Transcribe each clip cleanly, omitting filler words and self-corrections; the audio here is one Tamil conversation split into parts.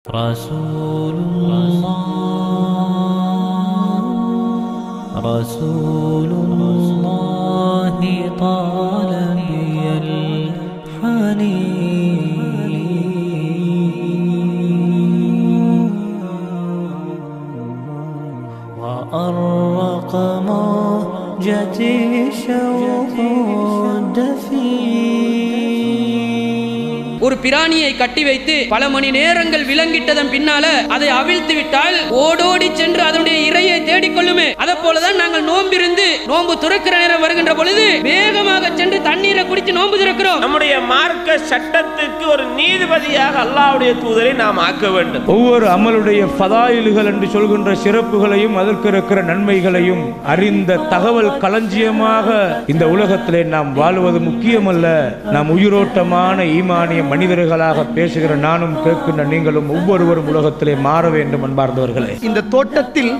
Rasulullah Ta'ala biyal hanin wa arraqa mawjati shawqud ஒரு பிராணியை கட்டி வைத்து பல மணி நேரங்கள் விலங்கிட்டதன் பின்னால அதை அவிழ்த்து விட்டால் ஓடோடி சென்று அதனுடைய இரையை தேடிக்கொள்ளுமே. அதை போலதான் நாங்கள் நோம்பிருந்து நோன்பு துறக்கிற நேரம் வருகின்ற பொழுது வேகமாக சென்று தண்ணீரை குடித்து நோன்பு துறக்கிறோம். நம்முடைய மார்க்க சட்டத்துக்கு ஒரு நீதிபதியாக அல்லாஹ்வுடைய தூதரை நாம் ஆக்க வேண்டும். ஒவ்வொரு அமலுடைய ஃபதாயில்கள் என்று சொல்கின்ற சிறப்புகளையும் அதற்கு இருக்கிற நன்மைகளையும் அறிந்த தகவல் களஞ்சியமாக இந்த உலகத்திலே நாம் வாழ்வது முக்கியமல்ல. நாம் உயிரோட்டமான ஈமானிய மனிதர்களாக பேசுகிற நானும் கேட்கின்ற நீங்களும் ஒவ்வொருவரும் உலகத்திலே மாற வேண்டும் அன்பார்ந்தவர்களே. இந்த தோட்டத்தில்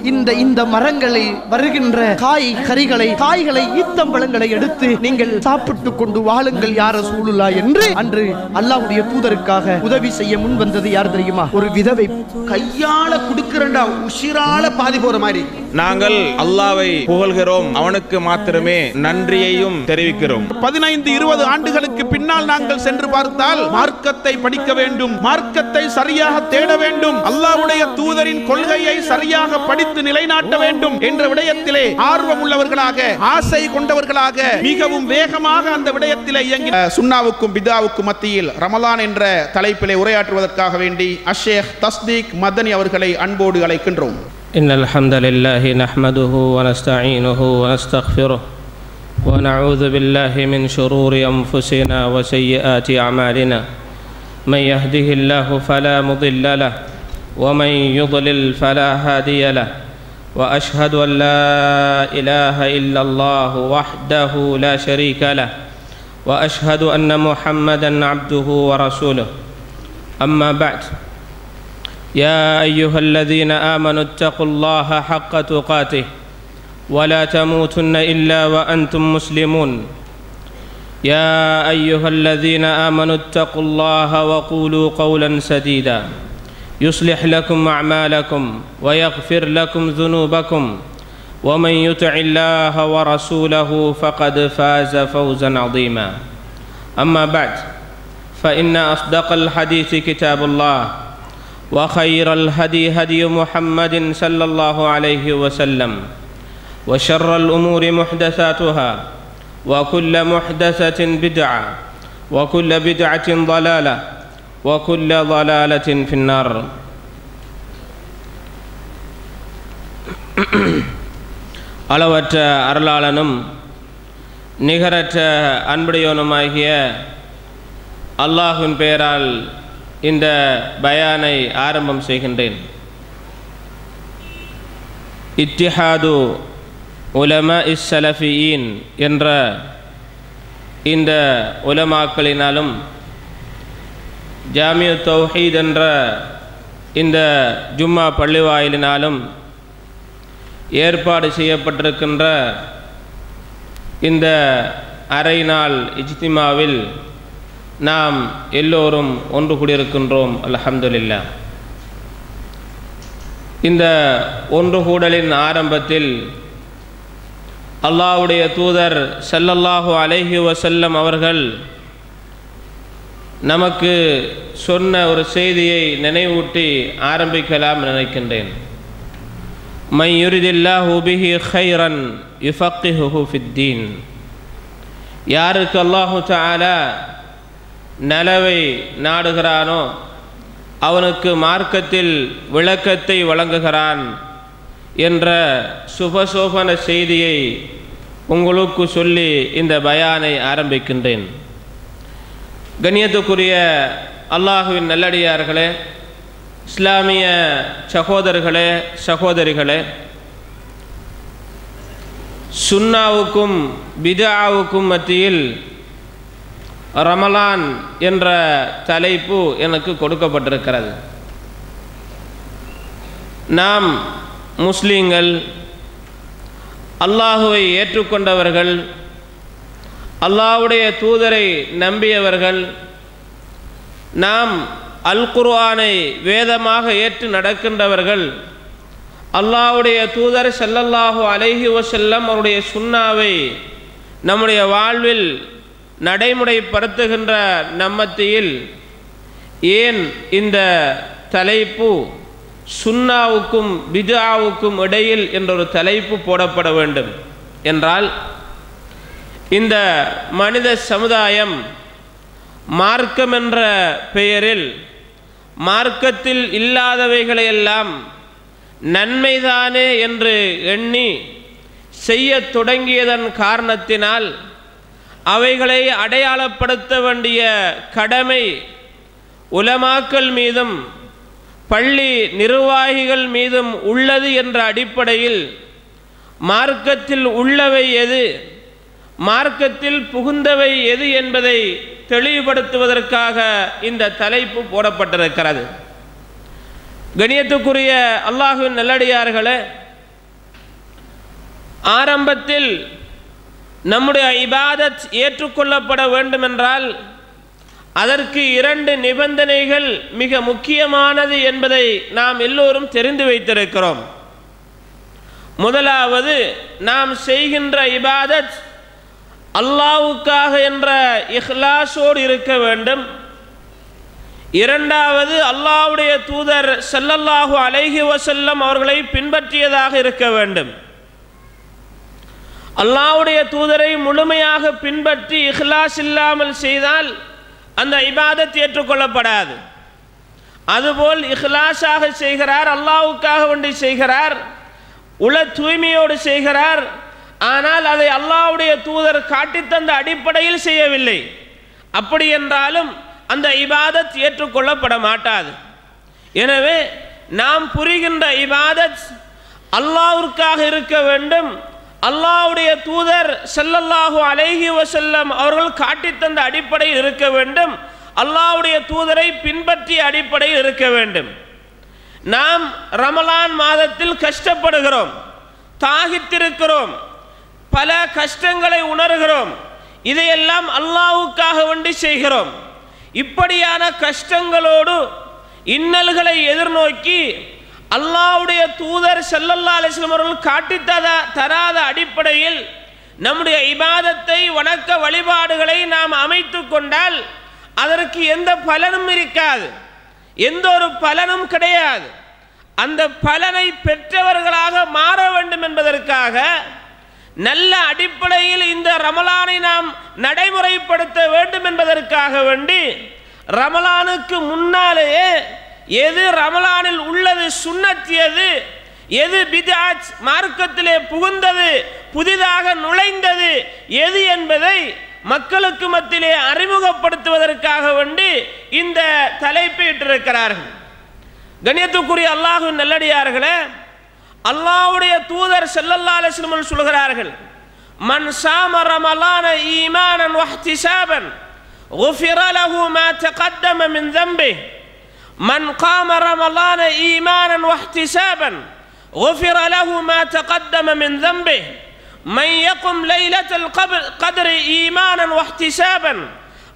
இந்த மரங்களில் வருகின்ற காய்களை ஈத்தம்பழங்களை எடுத்து நீங்கள் சாப்பிட்டு கொண்டு வாழுங்கள் யா ரசூலுல்லாஹ் என்று அன்று அல்லாஹ்வுடைய தூதருக்காக உதவி செய்ய முன் வந்தது யார் தெரியுமா? ஒரு விதவை. கையால குடுக்கிறண்டா உசிரால பாதி போற மாதிரி. நாங்கள் அல்லாஹ்வை புகழ்கிறோம், அவனுக்கு மாத்திரமே நன்றியையும் தெரிவிக்கிறோம். 15-20 ஆண்டுகளுக்கு பின்னால் நாங்கள் சென்று பார்த்தால் மார்க்கத்தை படிக்க வேண்டும், மார்க்கத்தை சரியாக தேட வேண்டும், அல்லாஹ்வுடைய தூதரின் கொள்கையை சரியாக படித்து நிலைநாட்ட வேண்டும் என்ற விடயத்திலே ஆர்வம் உள்ளவர்களாக, ஆசை கொண்டவர்களாக மிகவும் வேகமாக அந்த விடயத்திலே இயங்கி சுன்னாவுக்கும் பிதாவுக்கும் மத்தியில் ரமலான் என்ற தலைப்பிலே உரையாற்றுவதற்காக வேண்டி அஷேக் தஸ்தீக் மதனி அவர்களை அன்போடு அழைக்கின்றோம். இன்னல் ஹம்தலில்லாஹி நஹ்மதுஹு வ நஸ்தஈனுஹு வ நஸ்தக்ஃபிருஹு ونعوذ بالله من شرور أنفسنا وسيئات أعمالنا من يهده الله فلا مضل له ومن يضلل فلا هادي له وأشهد أن لا إله إلا الله وحده لا شريك له وأشهد أن محمدا عبده ورسوله أما بعد يا أيها الذين آمنوا اتقوا الله حق تقاته ولا تموتن إلا وأنتم مسلمون يا أيها الذين آمنوا اتقوا الله وقولوا قولا سديدا يصلح لكم أعمالكم ويغفر لكم ذنوبكم ومن يطع الله ورسوله فقد فاز فوزا عظيما أما بعد فإن أصدق الحديث كتاب الله وخير الهدي هدي محمد صلى الله عليه وسلم وشر الأمور محدثاتها وكل محدثة بدعة وكل بدعة ضلالة وكل ضلالة في النار. அளவற்ற அருளாளனும் நிகரற்ற அன்புடையோனுமாகிய அல்லாஹ்வின் பெயரால் இந்த பயானை ஆரம்பம் செய்கின்றேன். இத்திஹாது உலமா இஸ்ஸலஃபியின் என்ற இந்த உலமாக்களினாலும் ஜாமியு தௌஹீத் என்ற இந்த ஜும்மா பள்ளிவாயிலினாலும் ஏற்பாடு செய்யப்பட்டிருக்கின்ற இந்த அரை நாள் இஜ்திமாவில் நாம் எல்லோரும் ஒன்று கூடியிருக்கின்றோம். அல்ஹம்துலில்லாஹ். இந்த ஒன்று கூடலின் ஆரம்பத்தில் அல்லாஹ்வுடைய தூதர் ஸல்லல்லாஹு அலைஹி வஸல்லம் அவர்கள் நமக்கு சொன்ன ஒரு செய்தியை நினைவூட்டி ஆரம்பிக்கலாம் நினைக்கின்றேன். மை யுரிதில்லாஹு பிஹி கைரன் யுஃபக்கிஹுஹு ஃபித்தீன். யாருக்கு அல்லாஹு தஆலா நலவை நாடுகிறானோ அவனுக்கு மார்க்கத்தில் விளக்கத்தை வழங்குகிறான் என்ற சுபசோபன செய்தியை உங்களுக்கு சொல்லி இந்த பயானை ஆரம்பிக்கின்றேன். கண்ணியத்துக்குரிய அல்லாஹுவின் நல்லடியார்களே, இஸ்லாமிய சகோதரர்களே, சகோதரிகளே, சுன்னாவுக்கும் பித்ஆவுக்கும் மத்தியில் ரமலான் என்ற தலைப்பு எனக்கு கொடுக்கப்பட்டிருக்கிறது. நாம் முஸ்லீம்கள், அல்லாஹுவை ஏற்றுக்கொண்டவர்கள், அல்லாஹ்வுடைய தூதரை நம்பியவர்கள், நாம் அல் குர்ஆனை வேதமாக ஏற்று நடக்கின்றவர்கள் அல்லாஹ்வுடைய தூதர் ஸல்லல்லாஹு அலைஹி வஸல்லம் அவருடைய சுன்னாவை நம்முடைய வாழ்வில் நடைமுறைப்படுத்துகின்ற நம்மத்தியில் ஏன் இந்த தலைப்பு சுன்னாவுக்கும் பித்ஆவுக்கும் இடையில் என்றொரு தலைப்பு போடப்பட வேண்டும் என்றால், இந்த மனித சமுதாயம் மார்க்கம் என்ற பெயரில் மார்க்கத்தில் இல்லாதவைகளையெல்லாம் நன்மைதானே என்று எண்ணி செய்ய தொடங்கியதன் காரணத்தினால் அவைகளை அடையாளப்படுத்த வேண்டிய கடமை உலமாக்கள் மீதும் பள்ளி நிர்வாகிகள் மீதும் உள்ளது என்ற அடிப்படையில் மார்க்கத்தில் உள்ளவை எது, மார்க்கத்தில் புகுந்தவை எது என்பதை தெளிவுபடுத்துவதற்காக இந்த தலைப்பு போடப்பட்டிருக்கிறது. கணியத்துக்குரிய அல்லாஹ்வின் நல்லடியார்களே, ஆரம்பத்தில் நம்முடைய இபாதத் ஏற்றுக்கொள்ளப்பட வேண்டுமென்றால் அதற்கு 2 நிபந்தனைகள் மிக முக்கியமானது என்பதை நாம் எல்லோரும் தெரிந்து வைத்திருக்கிறோம். முதலாவது, நாம் செய்கின்ற இபாதத் அல்லாஹ்வுக்காக என்ற இஹ்லாஸோடு இருக்க வேண்டும். இரண்டாவது, அல்லாஹ்வுடைய தூதர் ஸல்லல்லாஹு அலைஹி வஸல்லம் அவர்களை பின்பற்றியதாக இருக்க வேண்டும். அல்லாஹ்வுடைய தூதரை முழுமையாக பின்பற்றி இஹ்லாஸ் இல்லாமல் செய்தால் அந்த இபாதத் ஏற்றுக்கொள்ளப்படாது. அதுபோல் இஹ்லாஸாக செய்கிறார், அல்லாஹ்வுக்காக வேண்டி செய்கிறார், உள தூய்மையோடு செய்கிறார், ஆனால் அதை அல்லாஹ்வுடைய தூதர் காட்டித்தந்த அடிப்படையில் செய்யவில்லை. அப்படி என்றாலும் அந்த இபாதத் ஏற்றுக்கொள்ளப்பட மாட்டாது. எனவே நாம் புரிகின்ற இபாதத் அல்லாஹ்விற்காக இருக்க வேண்டும். அல்லாஹ்வுடைய தூதர் ஸல்லல்லாஹு அலைஹி வஸல்லம் அவர்கள் காட்டித்தந்த அடிப்படையில் இருக்க வேண்டும். அல்லாஹ்வுடைய தூதரை பின்பற்றிய அடிப்படையில் இருக்க வேண்டும். நாம் ரமலான் மாதத்தில் கஷ்டப்படுகிறோம், தாகித்திருக்கிறோம், பல கஷ்டங்களை உணர்கிறோம். இதையெல்லாம் அல்லாஹ்வுக்காக வேண்டி செய்கிறோம். இப்படியான கஷ்டங்களோடு இன்னல்களை எதிர்நோக்கி அல்லாஹ்வுடைய தூதர் ஸல்லல்லாஹு அலைஹி வஸல்லம் அவர்கள் காட்டித்தராத அடிப்படையில் நம்முடைய இபாதத்தை, வணக்க வழிபாடுகளை நாம் அமைத்து கொண்டால் அதற்கு எந்த பலனும் இருக்காது, எந்த ஒரு பலனும் கிடையாது. அந்த பலனை பெற்றவர்களாக மாற வேண்டும் என்பதற்காக நல்ல அடிப்படையில் இந்த ரமலானை நாம் நடைமுறைப்படுத்த வேண்டும் என்பதற்காக வேண்டி ரமலானுக்கு முன்னாலேயே எது ரமலானில் உள்ளது சுன்னத், எது பித்அத் மார்க்கத்திலே புகுந்தது, புதிதாக நுழைந்தது எது என்பதை மக்களுக்கு மத்தியிலே அறிமுகப்படுத்துவதற்காக வேண்டி இந்த தலைப்பை இட்டிருக்கிறார்கள். கண்ணியத்துக்குரிய அல்லாஹ்வின் நல்லடியார்களே, அல்லாஹ்வுடைய தூதர் ஸல்லல்லாஹு அலைஹி வஸல்லம் சொல்கிறார்கள், மன் ஸாம ரமலான ஈமானன் வஹ்திஸாபன் குஃபிர லஹு மா தகத்தம மின் ذنبه من قام رمضان إيمانا واحتسابا غفر له ما تقدم من ذنبه من يقم ليلة القدر إيمانا واحتسابا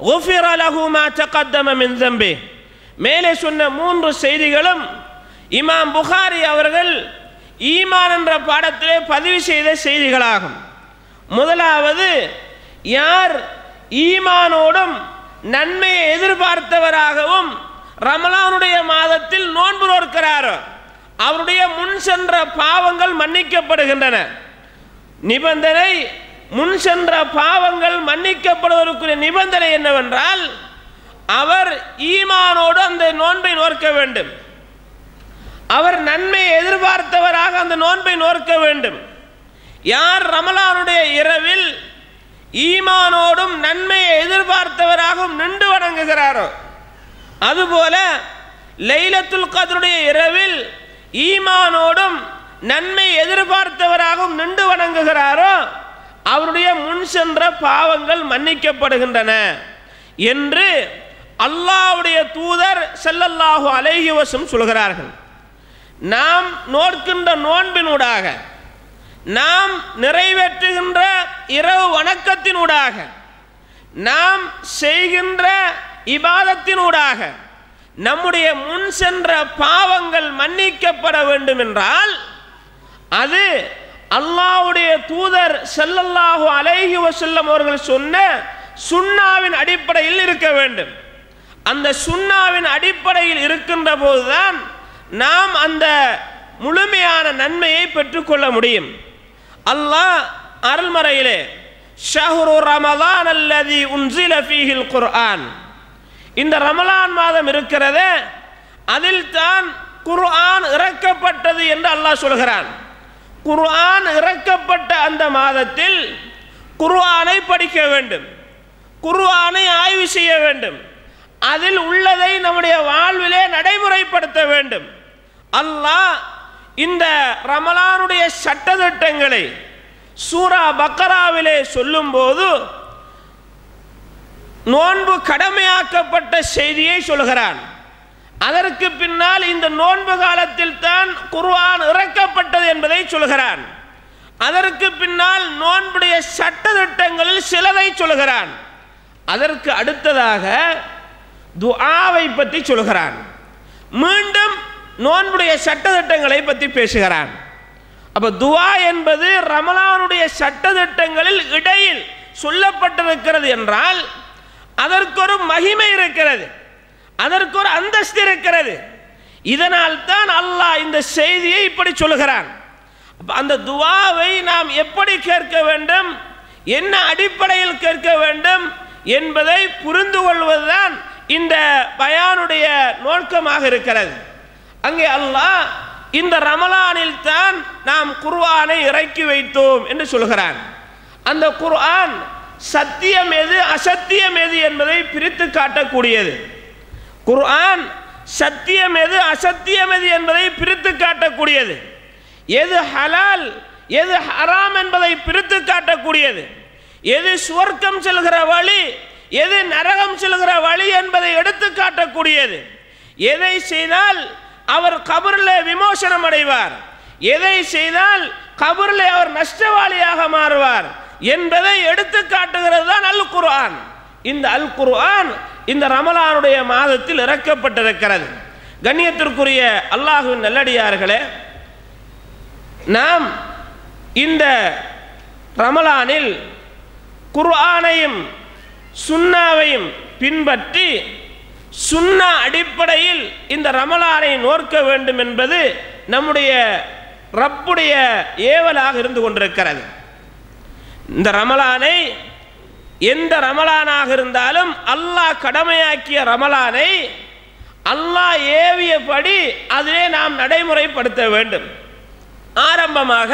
غفر له ما تقدم من ذنبه. மேலே சொன்ன 3 செய்திகளும் இமாம் புகாரி அவர்கள் ஈமான் என்ற பாடத்திலே பதிவு செய்த செய்திகளாகும். முதலாவது, யார் ஈமானோடும் நன்மையை எதிர்பார்த்தவராகவும் ரமலானுடைய மாதத்தில் நோன்பு நோக்கிறாரோ அவருடைய முன் சென்ற பாவங்கள் மன்னிக்கப்படுகின்றன. நிபந்தனை, முன் சென்ற பாவங்கள் மன்னிக்கப்படுவதற்குரிய நிபந்தனை என்னவென்றால் அவர் ஈமானோடு அந்த நோன்பை நோக்க வேண்டும். அவர் நன்மையை எதிர்பார்த்தவராக அந்த நோன்பை நோக்க வேண்டும். யார் ரமலானுடைய இரவில் ஈமானோடும் நன்மையை எதிர்பார்த்தவராகவும் நின்று வணங்குகிறாரோ, அதுபோல லைலத்துல் கத்ருடைய இரவில் ஈமானோடும் நன்மை எதிர்பார்த்தவராகவும் நின்று வணங்குகிறாரோ அவருடைய முன் சென்ற பாவங்கள் மன்னிக்கப்படுகின்றன என்று அல்லாஹ்வுடைய தூதர் ஸல்லல்லாஹு அலைஹி வஸல்லம் சொல்கிறார்கள். நாம் நோக்கின்ற நோன்பினூடாக, நாம் நிறைவேற்றுகின்ற இரவு வணக்கத்தினூடாக, நாம் செய்கின்ற இபாதத்தினூடாக, நம்முடைய முன் சென்ற பாவங்கள் மன்னிக்கப்பட வேண்டும் என்றால் அது அல்லாஹ்வுடைய தூதர் ஸல்லல்லாஹு அலைஹி வஸல்லம் அவர்கள் சொன்ன சுன்னாவின் அடிப்படையில் இருக்க வேண்டும். அந்த சுன்னாவின் அடிப்படையில் இருக்கின்ற போதுதான் நாம் அந்த முழுமையான நன்மையை பெற்றுக்கொள்ள முடியும். அல்லாஹ் அருள்மறையிலே ஷஹ்ரு ரமலான் அல்லதி உன்சில ஃபீஹில் குர்ஆன், இந்த ரமலான் மாதம் இருக்கிறதே அதில் தான் குர்ஆன் இறக்கப்பட்டது என்று அல்லாஹ் சொல்கிறான். குர்ஆன் இறக்கப்பட்ட அந்த மாதத்தில் குர்ஆனை படிக்க வேண்டும், குர்ஆனை ஆய்வு செய்ய வேண்டும், அதில் உள்ளதை நம்முடைய வாழ்விலே நடைமுறைப்படுத்த வேண்டும். அல்லாஹ் இந்த ரமலானுடைய சட்டதிட்டங்களை சூரா பக்கராவிலே சொல்லும்போது நோன்பு கடமையாக்கப்பட்ட செய்தியை சொல்கிறான். அதற்கு பின்னால் இந்த நோன்பு காலத்தில் தான் குர்ஆன் இறக்கப்பட்டது என்பதை சொல்கிறான். அதற்கு பின்னால் நோன்புடைய சட்டதிட்டங்களில் சிலதை சொல்கிறான். அதற்கு அடுத்ததாக துஆவை பற்றி சொல்கிறான். மீண்டும் நோன்புடைய சட்டதிட்டங்களை பற்றி பேசுகிறான். அப்ப துஆ என்பது ரமலானுடைய சட்டதிட்டங்களில் இடையில் சொல்லப்பட்டிருக்கிறது என்றால் அதற்கு ஒரு மகிமை இருக்கிறது, அதற்கு ஒரு அந்தஸ்து இருக்கிறது. இதனால் தான் அல்லாஹ் இந்த செய்தியை இப்படி சொல்கிறான். அந்த துஆவை நாம் எப்படி கேட்க வேண்டும், என்ன அடிப்படையில் கேட்க வேண்டும் என்பதை புரிந்து கொள்வதுதான் இந்த பயானுடைய நோக்கமாக இருக்கிறது. அங்கே அல்லாஹ் இந்த ரமலானில் தான் நாம் குர்ஆனை இறக்கி வைத்தோம் என்று சொல்கிறான். அந்த குர்ஆன் சத்தியம் எது அசத்தியம் எது என்பதை பிரித்து காட்டக்கூடியது. குர்ஆன் சத்தியம் எது அசத்தியம் எது என்பதை பிரித்து காட்டக்கூடியது. எது ஹலால் எது ஹராம் என்பதை பிரித்து காட்டக்கூடியது. எது சுவர்க்கம் செல்கிற வழி எது நரகம் செல்கிற வழி என்பதை எடுத்து காட்டக்கூடியது. எதை செய்தால் அவர் கபரிலே விமோசனம் அடைவார், எதை செய்தால் கபரிலே அவர் நஷ்டவாளியாக மாறுவார் என்பதை எடுத்து காட்டுகிறது தான் அல் குர்ஆன். இந்த அல் குர்ஆன் இந்த ரமலானுடைய மாதத்தில் இறக்கப்பட்டிருக்கிறது. கண்ணியத்திற்குரிய அல்லாஹ்வின் நல்லடியார்களே, நாம் இந்த ரமலானில் குர்ஆனையும் சுன்னாவையும் பின்பற்றி சுன்னா அடிப்படையில் இந்த ரமலானை நோக்க வேண்டும் என்பது நம்முடைய ரப்புடைய ஏவலாக இருந்து கொண்டிருக்கிறது. இந்த ரமலானை எந்த ரமலானாக இருந்தாலும் அல்லாஹ் கடமையாக்கிய ரமலானை அல்லாஹ் ஏவியபடி அதிலே நாம் நடைமுறைப்படுத்த வேண்டும். ஆரம்பமாக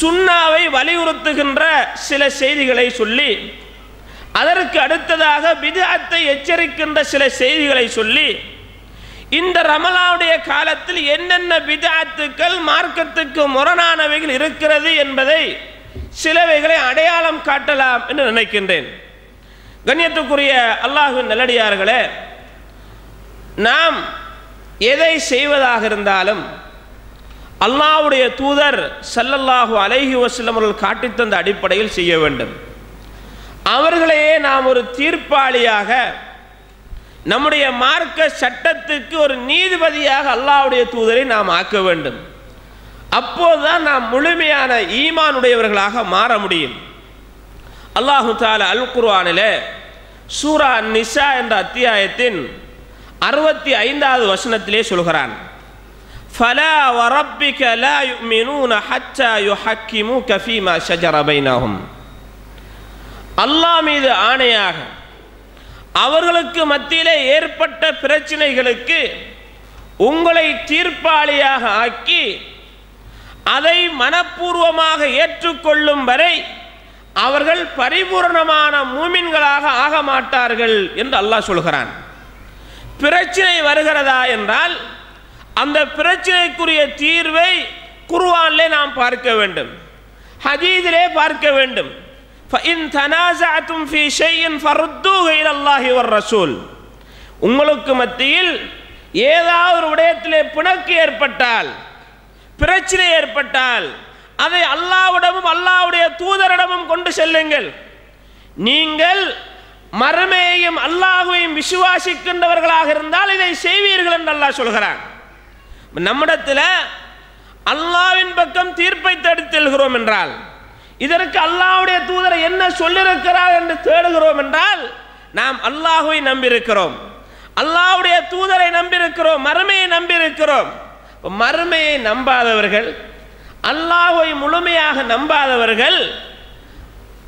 சுன்னாவை வலியுறுத்துகின்ற சில செய்திகளை சொல்லி அதற்கு அடுத்ததாக பித்அத்தை எச்சரிக்கின்ற சில செய்திகளை சொல்லி இந்த ரமலானுடைய காலத்தில் என்னென்ன பித்அத்துக்கள் மார்க்கத்துக்கு முரணானவைகள் இருக்கிறது என்பதை சிலவைகளை அடையாளம் காட்டலாம் என்று நினைக்கின்றேன். கண்ணியத்துக்குரிய அல்லாஹ்வின் நல்லடியார்களே, நாம் எதை செய்வதாக இருந்தாலும் அல்லாஹ்வுடைய தூதர் ஸல்லல்லாஹு அலைஹி வஸல்லம் அவர்கள் காட்டித்தந்த அடிப்படையில் செய்ய வேண்டும். அவர்களையே நாம் ஒரு தீர்ப்பாளியாக நம்முடைய மார்க்க சட்டத்துக்கு ஒரு நீதிபதியாக அல்லாஹ்வுடைய தூதரை நாம் ஆக்க வேண்டும். அப்போதுதான் நாம் முழுமையான ஈமானுடையவர்களாக மாற முடியும். அல்லாஹு தஆலா அல் குர்ஆனிலே சூரா நிசா என்ற அத்தியாயத்தின் 65வது வசனத்திலே சொல்கிறான், ஃபலா வரப்பிக லா யுமினூன ஹத்தா யுஹக்கிமுக ஃபீமா ஷஜர பைனஹும். அல்லாஹ் மீது ஆணையாக அவர்களுக்கு மத்தியிலே ஏற்பட்ட பிரச்சனைகளுக்கு உங்களை தீர்ப்பாளியாக ஆக்கி அதை மனப்பூர்வமாக ஏற்றுக்கொள்ளும் வரை அவர்கள் பரிபூர்ணமான மூமின்களாக ஆக மாட்டார்கள் என்று அல்லாஹ் சொல்கிறான். பிரச்சனை வருகிறதா என்றால் அந்த பிரச்சனைக்குரிய தீர்வை குர்ஆனிலே நாம் பார்க்க வேண்டும், ஹதீஸிலே பார்க்க வேண்டும். فَإِن تَنَازَعْتُمْ فِي شَيْءٍ فَرُدُّوهُ إِلَى اللَّهِ وَالرَّسُولِ. உங்களுக்கு மத்தியில் ஏதாவது ஒரு விடயத்திலே பிணக்கு ஏற்பட்டால், பிரச்சனை ஏற்பட்டால் அதை அல்லாஹ்விடமும் அல்லாஹ்வுடைய தூதரிடமும் கொண்டு செல்லுங்கள். நீங்கள் மறுமையையும் அல்லாஹ்வையும் விசுவாசிக்கின்றவர்களாக இருந்தால் இதை செய்வீர்கள் என்று அல்லாஹ் சொல்கிறான். நம்மிடத்தில் அல்லாஹ்வின் பக்கம் தீர்ப்பை தேடித்தெல்கிறோம் என்றால், இதற்கு அல்லாஹ்வுடைய தூதர் என்ன சொல்லியிருக்கிறார் என்று தேடுகிறோம் என்றால், நாம் அல்லாஹ்வை நம்பியிருக்கிறோம், அல்லாஹ்வுடைய தூதரை நம்பியிருக்கிறோம், மறுமையை நம்பியிருக்கிறோம். மறுமையை நம்பாதவர்கள், அல்லாஹ்வை முழுமையாக நம்பாதவர்கள்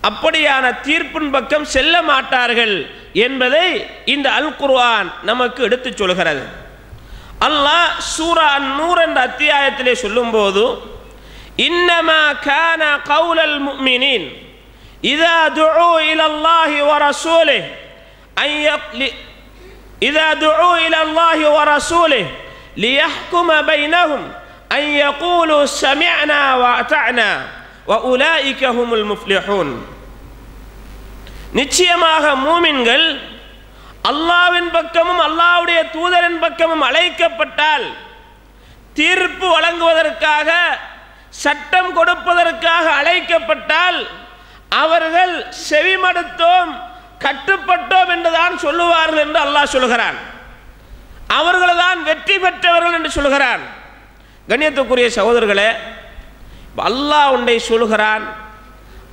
அப்படியான தீர்ப்பின் பக்கம் செல்ல மாட்டார்கள் என்பதை இந்த அல் குர்ஆன் நமக்கு எடுத்துச் சொல்கிறது. அல்லாஹ் சூரா அன்-நூர் என்ற அத்தியாயத்திலே சொல்லும்போது, இன்னமா கான கௌலல் முஃமினீன் இதா துஉ இலல்லாஹி வ ரசூலிஹி இதா துஉ இலல்லாஹி வ ரசூலிஹி லியஹ்கும பைனஹும் அன் யகூலு சமிஅனா வ அத்தஅனா வ உலாயிக ஹுமுல் முஃப்லிஹூன். நிச்சயமாக மூமின்கள் அல்லாஹ்வின் பக்கமும் அல்லாஹ்வுடைய தூதரின் பக்கமும் அழைக்கப்பட்டால், தீர்ப்பு வழங்குவதற்காக, சட்டம் கொடுப்பதற்காக அழைக்கப்பட்டால், அவர்கள் செவிமடுத்தோம், கட்டுப்பட்டோம் என்றுதான் சொல்லுவார்கள் என்று அல்லாஹ் சொல்கிறான். அவர்கள்தான் வெற்றி பெற்றவர்கள் என்று சொல்கிறான். கண்ணியத்துக்குரிய சகோதரர்களே, அல்லாஹ் ஒன்றை சொல்கிறான்,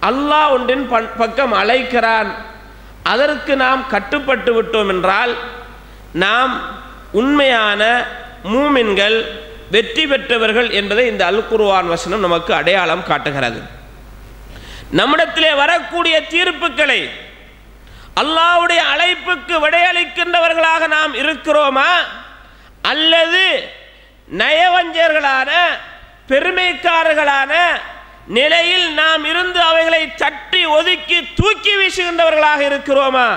அல்லாஹ் ஒன்றின் பக்கம் அழைக்கிறான், அதற்கு நாம் கட்டுப்பட்டு விட்டோம் என்றால் நாம் உண்மையான மூமின்கள், வெற்றி பெற்றவர்கள் என்பதை இந்த அல் குர்ஆன் வசனம் நமக்கு அடையாளம் காட்டுகிறது. நம்மிடத்திலே வரக்கூடிய தீர்ப்புகளை அல்லாஹ்வுடைய அழைப்புக்கு விடையளிக்கின்றவர்களாக நாம் இருக்கிறோமா, அல்லது நயவஞ்சர்களான பெருமைக்காரர்களான நிலையில் நாம் இருந்து அவைகளை தட்டி ஒதுக்கி தூக்கி வீசுகின்றவர்களாக இருக்கிறோமா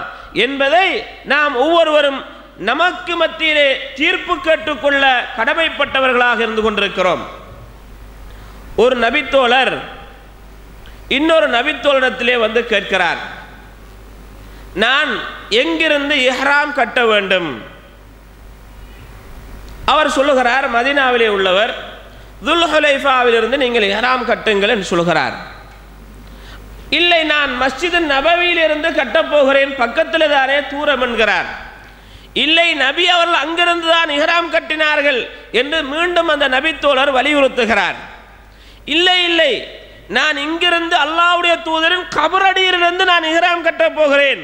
என்பதை நாம் ஒவ்வொருவரும் நமக்கு மத்தியிலே தீர்ப்பு கேட்டுக்கொள்ள கடமைப்பட்டவர்களாக இருந்து கொண்டிருக்கிறோம். ஒரு நபித்தோழர் இன்னொரு நபித்தோழரிடத்திலே வந்து கேட்கிறார், நான் எங்கிருந்து இஹ்ராம் கட்ட வேண்டும்? அவர் சொல்லுகிறார், மதீனாவிலே உள்ளவர், துல்ஹுலைஃபாவிலிருந்து நீங்கள் இஹ்ராம் கட்டுங்கள் என்று சொல்கிறார். இல்லை, நான் மஸ்ஜிது நபவியிலிருந்து கட்டப்போகிறேன், பக்கத்தில் தானே தூரம் என்கிறார். இல்லை, நபி அவர்கள் அங்கிருந்து தான் இஹ்ராம் கட்டினார்கள் என்று மீண்டும் அந்த நபித்தோழர் வலியுறுத்துகிறார். இல்லை இல்லை, நான் இங்கிருந்து அல்லாஹ்வுடைய தூதரின் கபரடியிலிருந்து நான் இஹ்ராம் கட்டப் போகிறேன்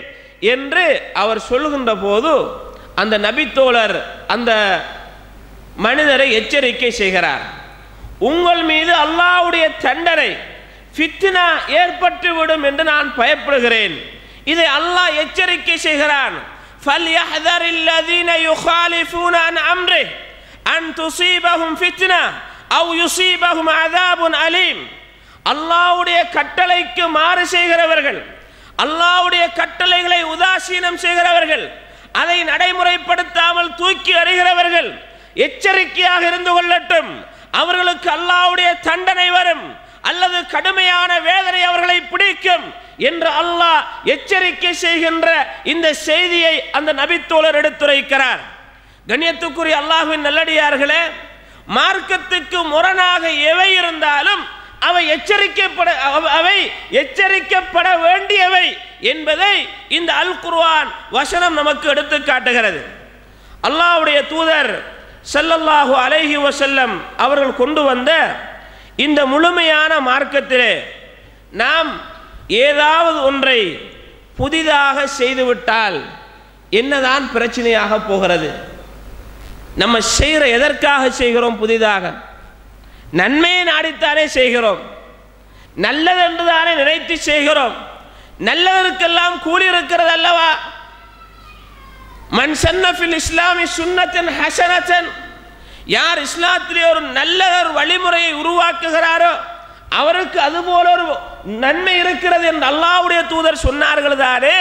என்று அவர் சொல்லுகின்ற போது அந்த நபித்தோழர் அந்த மனிதரை எச்சரிக்கை செய்கிறார். உங்கள் மீது அல்லாஹ்வுடைய தண்டனை, ஃபித்னா ஏற்பட்டுவிடும் என்று நான் பயப்படுகிறேன். இதை அல்லாஹ் எச்சரிக்கை செய்கிறான். فَلْيَحْذَرِ الَّذِينَ يُخَالِفُونَ عَنْ أَمْرِهِ أَنْ تُصِيبَهُمْ فِتْنَةٌ أَوْ يُصِيبَهُمْ عَذَابٌ أَلِيمٌ. அல்லாஹ்வுடைய கட்டளைக்கு மாறு செய்கிறவர்கள், அல்லாஹ்வுடைய கட்டளைகளை உதாசீனம் செய்கிறவர்கள், அதை நடைமுறைப்படுத்தாமல் தூக்கி எறிகிறவர்கள் எச்சரிக்கையாக இருந்து கொள்ளட்டும். அவர்களுக்கு அல்லாஹ்வுடைய தண்டனை வரும், அல்லது கடுமையான வேதனை அவர்களை பிடிக்கும் என்று அல்லாஹ் எச்சரிக்கை செய்கின்ற இந்த செய்தியை அந்த நபித்தோழர் எடுத்துரைக்கிறார். கண்ணியத்துக்குரிய அல்லாஹ்வின் நல்லடியார்களே, மார்க்கத்துக்கு முரணாக எவை இருந்தாலும் அவை எச்சரிக்கப்பட வேண்டியவை என்பதை இந்த அல் குர்ஆன் வசனம் நமக்கு எடுத்து காட்டுகிறது. அல்லாஹ்வுடைய தூதர் ஸல்லல்லாஹு அலைஹி வஸல்லம் அவர்கள் கொண்டு வந்த இந்த முழுமையான மார்க்கத்திலே நாம் ஏதாவது ஒன்றை புதிதாக செய்துவிட்டால் என்னதான் பிரச்சனையாக போகிறது? நம்ம செய்கிற எதற்காக செய்கிறோம்? புதிதாக நன்மையை நாடித்தானே செய்கிறோம், நல்லதென்று தானே நினைத்து செய்கிறோம். நல்லதற்கெல்லாம் கூலி இருக்கிறது அல்லவா? மன் சன்ன ஃபில் இஸ்லாமி சுன்னத்தன் ஹஸனத்தன், யார் இஸ்லாத்திலே ஒரு நல்ல வழிமுறையை உருவாக்குகிறாரோ அவருக்கு அதுபோல ஒரு நன்மை இருக்கிறது என்று அல்லாஹ்வுடைய தூதர் சொன்னார்கள் தானே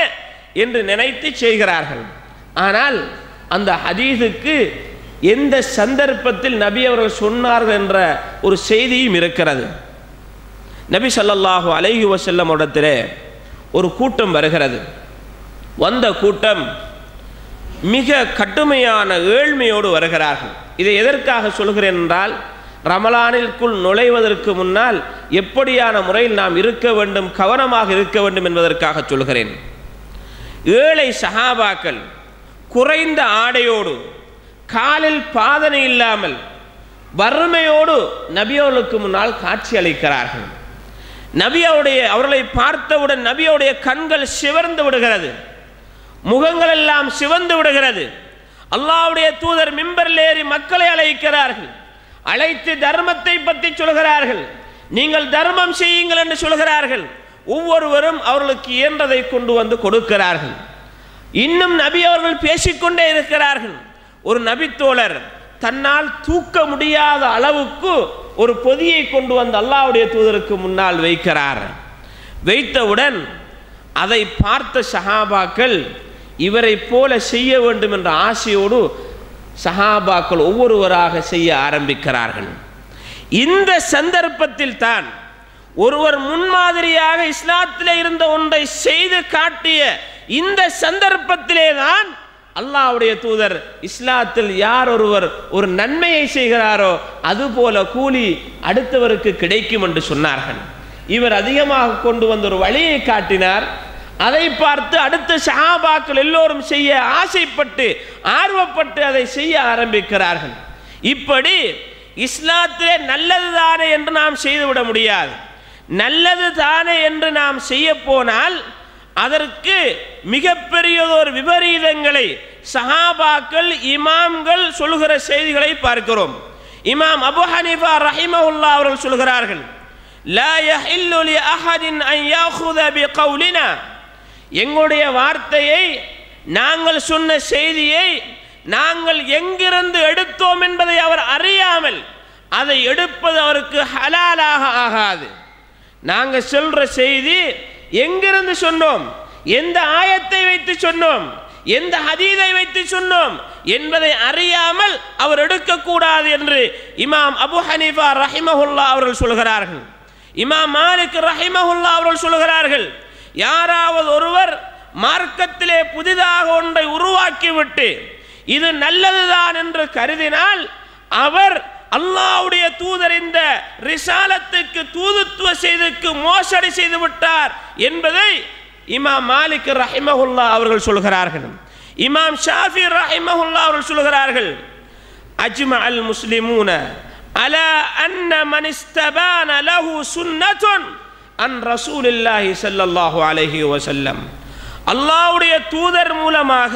என்று நினைத்து செய்கிறார்கள். ஆனால் அந்த ஹதீஸுக்கு எந்த சந்தர்ப்பத்தில் நபி அவர்கள் சொன்னார்கள் என்ற ஒரு செய்தியும் இருக்கிறது. நபி ஸல்லல்லாஹு அலைஹி வஸல்லம் இடத்திலே ஒரு கூட்டம் வருகிறது. வந்த கூட்டம் மிக கடுமையான ஏழ்மையோடு வருகிறார்கள். இதை எதற்காக சொல்கிறேன் என்றால், ரமலானிற்குள் நுழைவதற்கு முன்னால் எப்படியான முறையில் நாம் இருக்க வேண்டும், கவனமாக இருக்க வேண்டும் என்பதற்காக சொல்கிறேன். ஏழை சஹாபாக்கள் குறைந்த ஆடையோடு காலில் பாதனை இல்லாமல் வறுமையோடு நபியோர்களுக்கு முன்னால் காட்சி அளிக்கிறார்கள். அவர்களை பார்த்தவுடன் நபியோடைய கண்கள் சிவந்து விடுகிறது, முகங்கள் எல்லாம் சிவந்து விடுகிறது. அல்லாஹ்வுடைய தூதர் மிம்பரில் ஏறி மக்களை அழைக்கிறார்கள். அழைத்து தர்மத்தை பற்றி சொல்கிறார்கள். நீங்கள் தர்மம் செய்யுங்கள் என்று சொல்கிறார்கள். ஒவ்வொருவரும் அவர்களுக்கு இயன்றதை கொண்டு வந்து கொடுக்கிறார்கள். இன்னும் நபி அவர்கள் பேசிக்கொண்டே இருக்கிறார்கள். ஒரு நபித்தோழர் தன்னால் தூக்க முடியாத அளவுக்கு ஒரு பொதியை கொண்டு வந்து அல்லாஹ்வுடைய தூதருக்கு முன்னால் வைக்கிறார். வைத்தவுடன் அதை பார்த்த சஹாபாக்கள் இவரை போல செய்ய வேண்டும் என்ற ஆசையோடு சஹாபாக்கள் ஒவ்வொருவராக செய்ய ஆரம்பிக்கிறார்கள். இந்த சந்தர்ப்பத்தில் தான் ஒருவர் முன்மாதிரியாக இஸ்லாத்திலே இருந்த ஒன்றை செய்து காட்டிய இந்த சந்தர்ப்பத்திலே தான் அல்லாஹ்வுடைய தூதர் இஸ்லாத்தில் யார் ஒருவர் ஒரு நன்மையை செய்கிறாரோ அதுபோல கூலி அடுத்தவருக்கு கிடைக்கும் என்று சொன்னார்கள். இவர் அதிகமாக கொண்டு வந்த ஒரு வழியை காட்டினார். அதை பார்த்து அடுத்த சஹாபாக்கள் எல்லோரும் செய்ய ஆசைப்பட்டு ஆர்வப்பட்டு அதை செய்ய ஆரம்பிக்கிறார்கள். இப்படி இஸ்லாத்திலே நல்லது தானே என்று நாம் செய்துவிட முடியாது. நல்லது தானே என்று நாம் செய்ய போனால் அதற்கு மிகப்பெரியதொரு விபரீதங்களை சஹாபாக்கள் இமாம்கள் சொல்கிற செய்திகளை பார்க்கிறோம். இமாம் அபு ஹனீஃபா ரஹிமஹுல்லாஹ் அவர்கள் சொல்கிறார்கள், லா யஹில்லு லி அஹதின் அன் யாஹுத பிகௌலினா, எங்களுடைய வார்த்தையை நாங்கள் சொன்ன செய்தியை நாங்கள் எங்கிருந்து எடுத்தோம் என்பதை அவர் அறியாமல் அதை எடுப்பது அவருக்கு ஹலாலாக ஆகாது. நாங்கள் சொல்ற செய்தி எங்கிருந்து சொன்னோம், எந்த ஆயத்தை வைத்து சொன்னோம், எந்த ஹதீஸை வைத்து சொன்னோம் என்பதை அறியாமல் அவர் எடுக்கக்கூடாது என்று இமாம் அபு ஹனீஃபா ரஹிமஹுல்லாஹ் அவர்கள் சொல்கிறார்கள். இமாம் மாலிக் ரஹிமஹுல்லாஹ் அவர்கள் சொல்கிறார்கள், யாராவது ஒருவர் மார்க்கத்திலே புதிதாக ஒன்றை உருவாக்கிவிட்டு இது நல்லதுதான் என்று கருதினால் அவர் அல்லாஹ்வுடைய தூதர் இந்த ரிசாலத்துக்கு தூதுத்துவ செய்ததற்கு மோசடி செய்து விட்டார் என்பதை இமாம் மாலிக் ரஹிமஹுல்லாஹ் அவர்கள் சொல்கிறார்கள். இமாம் ஷாஃபி ரஹிமஹுல்லாஹ் அவர்கள் சொல்கிறார்கள், அஜ்மஅல் முஸ்லிமூன அலா அன்ன மன் இஸ்தபான லஹு சுன்னத்துன் அன் ரசூலில்லாஹி ஸல்லல்லாஹு அலைஹி வஸல்லம், அல்லாஹ்வுடைய தூதர் மூலமாக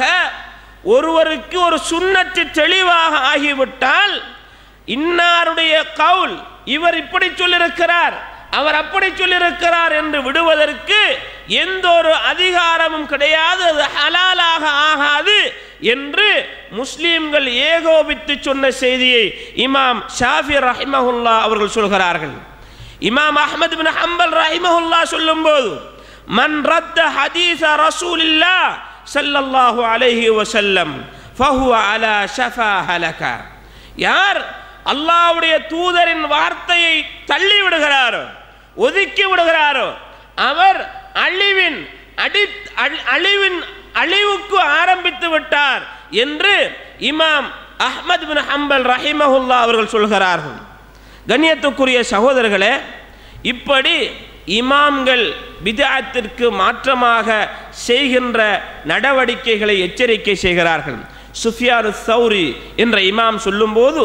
ஒருவருக்கு ஒரு சுன்னத்து தெளிவாக ஆகிவிட்டால் இன்னாருடைய கவுல், இவர் இப்படி சொல்லியிருக்கிறார் அவர் அப்படி சொல்லியிருக்கிறார் என்று விடுவதற்கு எந்த ஒரு அதிகாரமும் கிடையாது, அது ஹலாலாக ஆகாது என்று முஸ்லிம்கள் ஏகோபித்து சொன்ன செய்தியை இமாம் ஷாஃபி ரஹிமஹுல்லாஹ் அவர்கள் சொல்கிறார்கள். இமாம் அஹ்மத் பின் ஹம்பல் ரஹிமஹுல்லாஹ் சொல்லும்போது, மன் ரத்த ஹதீஸ ரசூலில்லாஹ் ஸல்லல்லாஹு அலைஹி வஸல்லம் ஃபஹுவ அலா ஷஃபா ஹலக, யார் அல்லாஹ்வுடைய தூதரின் வார்த்தையை தள்ளி விடுகிறாரோ ஒதுக்கி விடுகிறாரோ அவர் அழிவுக்கு ஆரம்பித்து விட்டார் என்று இமாம் அஹ்மத் பின் ஹம்பல் ரஹிமஹுல்லாஹ் அவர்கள் சொல்கிறார்கள். கண்ணியத்துக்குரிய சகோதரர்களே, இப்படி இமாம்கள் பித்அத்திற்கு மாற்றமாக செய்கின்ற நடவடிக்கைகளை எச்சரிக்கை செய்கிறார்கள். சுஃபியான் ஸௌரி என்ற இமாம் சொல்லும்போது,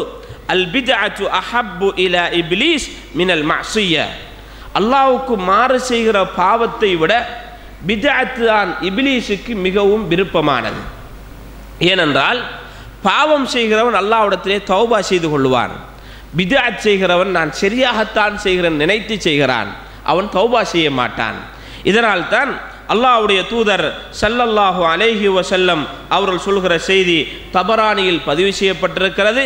அல் பித்அத்து அஹப்பு இலா இப்லீஸ் மினல் மஅசிய்யா, அல்லாஹ்வுக்கு மாறு செய்கிற பாவத்தை விட பித்அத் தான் இப்லீஸுக்கு மிகவும் விருப்பமானது. ஏனென்றால் பாவம் செய்கிறவன் அல்லாஹ்விடத்திலே தௌபா செய்து கொள்வான். பித்அத் செய்கிறவன் நான் சரியாகத்தான் செய்கிறேன் நினைத்து செய்கிறான், அவன் தௌபா செய்ய மாட்டான். இதனால் தான் அல்லாஹ்வுடைய தூதர் ஸல்லல்லாஹு அலைஹி வஸல்லம் அவர்கள் சொல்கிற செய்தி தபரானியில் பதிவு செய்யப்பட்டிருக்கிறது.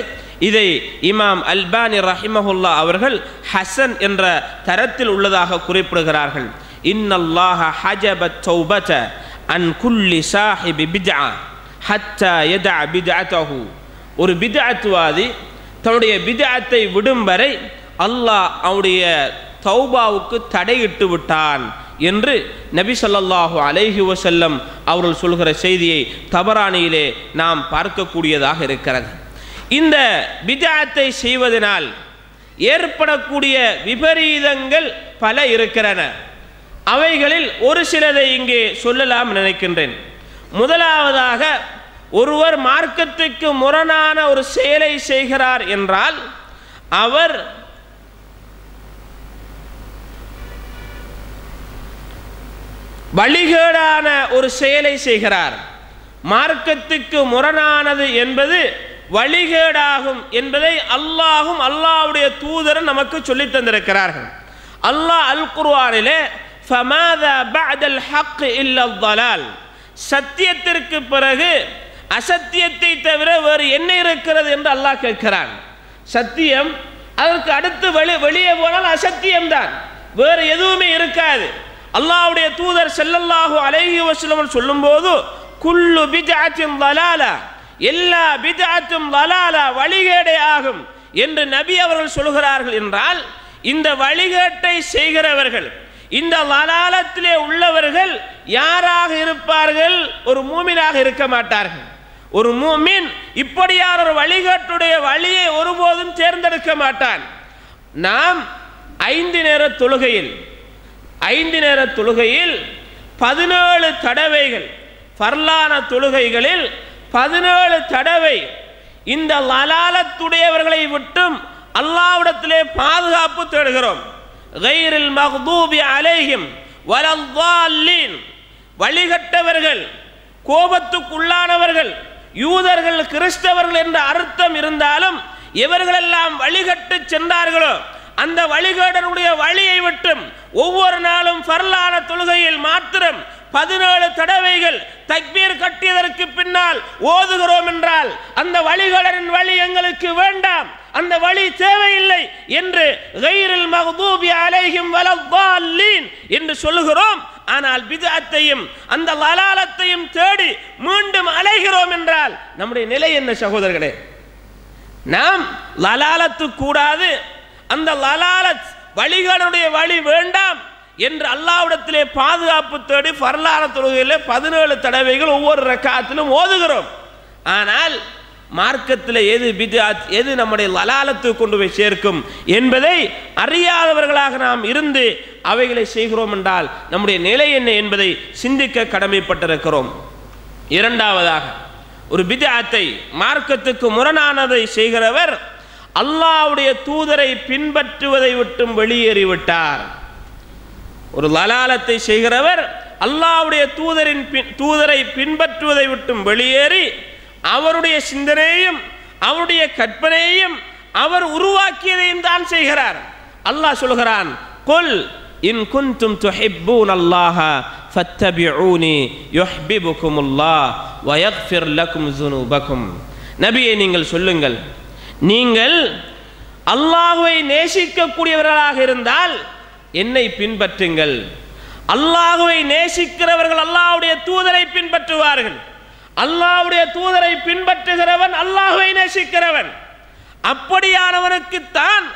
இதை இமாம் அல்பானி ரஹிமஹுல்லாஹ் அவர்கள் ஹசன் என்ற தரத்தில் உள்ளதாக குறிப்பிடுகிறார்கள். இன்னல்லாஹ ஹஜபத் தௌபத அன் குல்லி சாஹிபி பித்ஆ ஹத்தா யதஅ பித்அத்தஹு, ஒரு பித்அத்வாதி தன்னுடைய பித்அத்தை விடும் வரை அல்லாஹ் அவருடைய தௌபாவுக்கு தடையிட்டு விட்டான் என்று நபி ஸல்லல்லாஹு அலைஹி வஸல்லம் அவர்கள் சொல்கிற செய்தியை தபரானியிலே நாம் பார்க்கக்கூடியதாக இருக்கிறது. இந்த பித்அத்தை செய்வதனால் ஏற்படக்கூடிய விபரீதங்கள் பல இருக்கிறன. அவைகளில் ஒரு சிலதை இங்கே சொல்லலாம் நினைக்கின்றேன். முதலாவதாக ஒருவர் மார்க்கத்துக்கு முரணான ஒரு செயலை செய்கிறார் என்றால் அவர் வழிகேடான ஒரு செயலை செய்கிறார். மார்க்கத்துக்கு முரணானது என்பது வழிகேடாகும் என்பதை அல்லாஹும் அல்லாஹ்வுடைய தூதரும் நமக்கு சொல்லித் தந்திருக்கிறார்கள். அல்லாஹ் அல் குர்ஆனிலே ஃபமாதா பஅதல் ஹக் இல்லா ضلال, சத்தியத்திற்கு பிறகு அசத்தியத்தை தவிர வேறு என்ன இருக்கிறது என்று அல்லாஹ் கேட்கிறான். சத்தியம், அதற்கு அடுத்து வெளியே போனால் அசத்தியம்தான், வேறு எதுவுமே இருக்காது. அல்லாஹ்வுடைய தூதர் ஸல்லல்லாஹு அலைஹி வஸல்லம் சொல்லும்போது குல்லு பித்அத்தின் ضلاலா, எல்லா பித்அத்தும் ضلاலா, வழிகேடே ஆகும் என்று நபி அவர்கள் சொல்கிறார்கள். என்றால் இந்த வழிகேட்டை செய்கிறவர்கள், இந்த ضلالத்திலே உள்ளவர்கள் யாராக இருப்பார்கள்? ஒரு மூமினாக இருக்க மாட்டார்கள். ஒரு மூமின் இப்படியான ஒரு வழிகேட்டுடைய வழியை ஒருபோதும் தேர்ந்தெடுக்க மாட்டான். நாம் 5 நேர தொழுகையில் 17 தடவைகள், ஃபர்லான தொழுகைகளில் 17 தடவை இந்த லலாலத்துடையவர்களை விட்டும் அல்லாஹ்விடத்திலே பாதுகாப்பு தேடுகிறோம். கைரில் மக்தூபி அலைஹிம் வலல்லாலீன், வழிகட்டவர்கள், கோபத்துக்குள்ளானவர்கள், யூதர்கள், கிறிஸ்தவர்கள் என்ற அர்த்தம் இருந்தாலும் எவர்களெல்லாம் வழிகட்டு சென்றார்களோ அந்த வழிகேடனுடைய வழியை விட்டும் ஒவ்வொரு நாளும் ஃபர்லான தொழுகையில் மாத்திரம் 17 தடவைகள் தக்பீர் கட்டியதற்கு பின்னால் ஓதுகிறோம் என்றால் அந்த வழிகேடரின் வழி எங்களுக்கு வேண்டாம், அந்த வழி தேவையில்லை என்று கைரில் மக்தூபி அலைஹிம் வலல்லாலீன் என்று சொல்லுகிறோம். ஆனால் பித்அத்தையும் அந்த லலாலத்தையும் தேடி மீண்டும் அலைகிறோம் என்றால் நம்முடைய நிலை என்ன சகோதரர்களே? நாம் லலாலத்து கூடாது, அந்த லலாலத் வழிகேடனுடைய வழி வேண்டாம் என்று அல்லாஹ்விடத்திலே பாதுகாப்பு தேடி ஃபர்லான தொழுகையிலே 17 தடவைகள் ஒவ்வொரு ரக்காத்திலும் ஓதுகிறோம். ஆனால் மார்க்கத்தில் எது பித்அத், எது நம்முடைய லலாலத்து கொண்டு போய் சேர்க்கும் என்பதை அறியாதவர்களாக நாம் இருந்து அவைகளை செய்கிறோம் என்றால் நம்முடைய நிலை என்ன என்பதை சிந்திக்க கடமைப்பட்டிருக்கிறோம். இரண்டாவதாக, ஒரு பித்அத்தை, மார்க்கத்துக்கு முரணானதை செய்கிறவர் அல்லாஹ்வுடைய தூதரை பின்பற்றுவதை விட்டும் வெளியேறிவிட்டார். ஒரு லலாலத்தை செய்கிறவர் அல்லாஹ்வுடைய தூதரை பின்பற்றுவதை விட்டும் வெளியேறி அவருடைய சிந்தனையையும் அவருடைய கற்பனையையும் அவர் உருவாக்கியதையும் தான் செய்கிறார். அல்லாஹ் சொல்கிறான், குல் இன் குன்தும் துஹிப்பூனல்லாஹ ஃபத்தபிஊனி யுஹ்பிபுகுமுல்லாஹ் வ யக்ஃபிர் லக்கும் ஸுனூபக்கும். நபியே நீங்கள் சொல்லுங்கள், நீங்கள் அல்லாஹ்வை நேசிக்கக்கூடியவர்களாக இருந்தால் என்னை பின்பற்றுங்கள். அல்லாஹ்வை நேசிக்கிறவர்கள் அல்லாஹ்வுடைய தூதரை பின்பற்றுவார்கள். அல்லாஹ்வுடைய தூதரை பின்பற்றுகிறவன் அல்லாஹ்வை நேசிக்கிறவன். அப்படியானவனுக்குத்தான்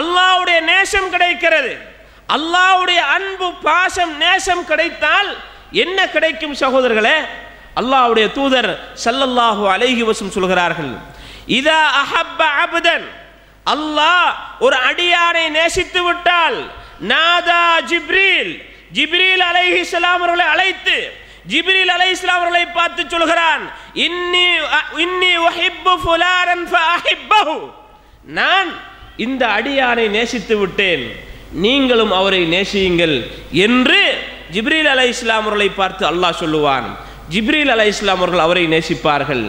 அல்லாஹ்வுடைய நேசம் கிடைக்கிறது. அல்லாஹ்வுடைய அன்பு, பாசம், நேசம் கிடைத்தால் என்ன கிடைக்கும் சகோதரர்களே? அல்லாஹ்வுடைய தூதர் ஸல்லல்லாஹு அலைஹி வஸல்லம் சொல்கிறார்கள், இதா அஹப்ப அப்தன், அல்லாஹ் ஒரு அடியானை நேசித்து விட்டால் நாதா ஜிப்ரீல் அலைஹிஸ்ஸலாம் அவர்களை அழைத்து ஜிப்ரீல் அலைஹிஸ்ஸலாம் அவர்களை பார்த்து சொல்கிறான், இன்னி உஹிப்பு ஃபுலானன் ஃபஅஹிப்பஹு, நான் இந்த அடியானை நேசித்து விட்டேன், நீங்களும் அவரை நேசியுங்கள் என்று ஜிப்ரீல் அலைஹிஸ்ஸலாம் அவர்களை பார்த்து அல்லாஹ் சொல்லுவான். ஜிப்ரீல் அலைஹிஸ்ஸலாம் அவர்கள் அவரை நேசிப்பார்கள்.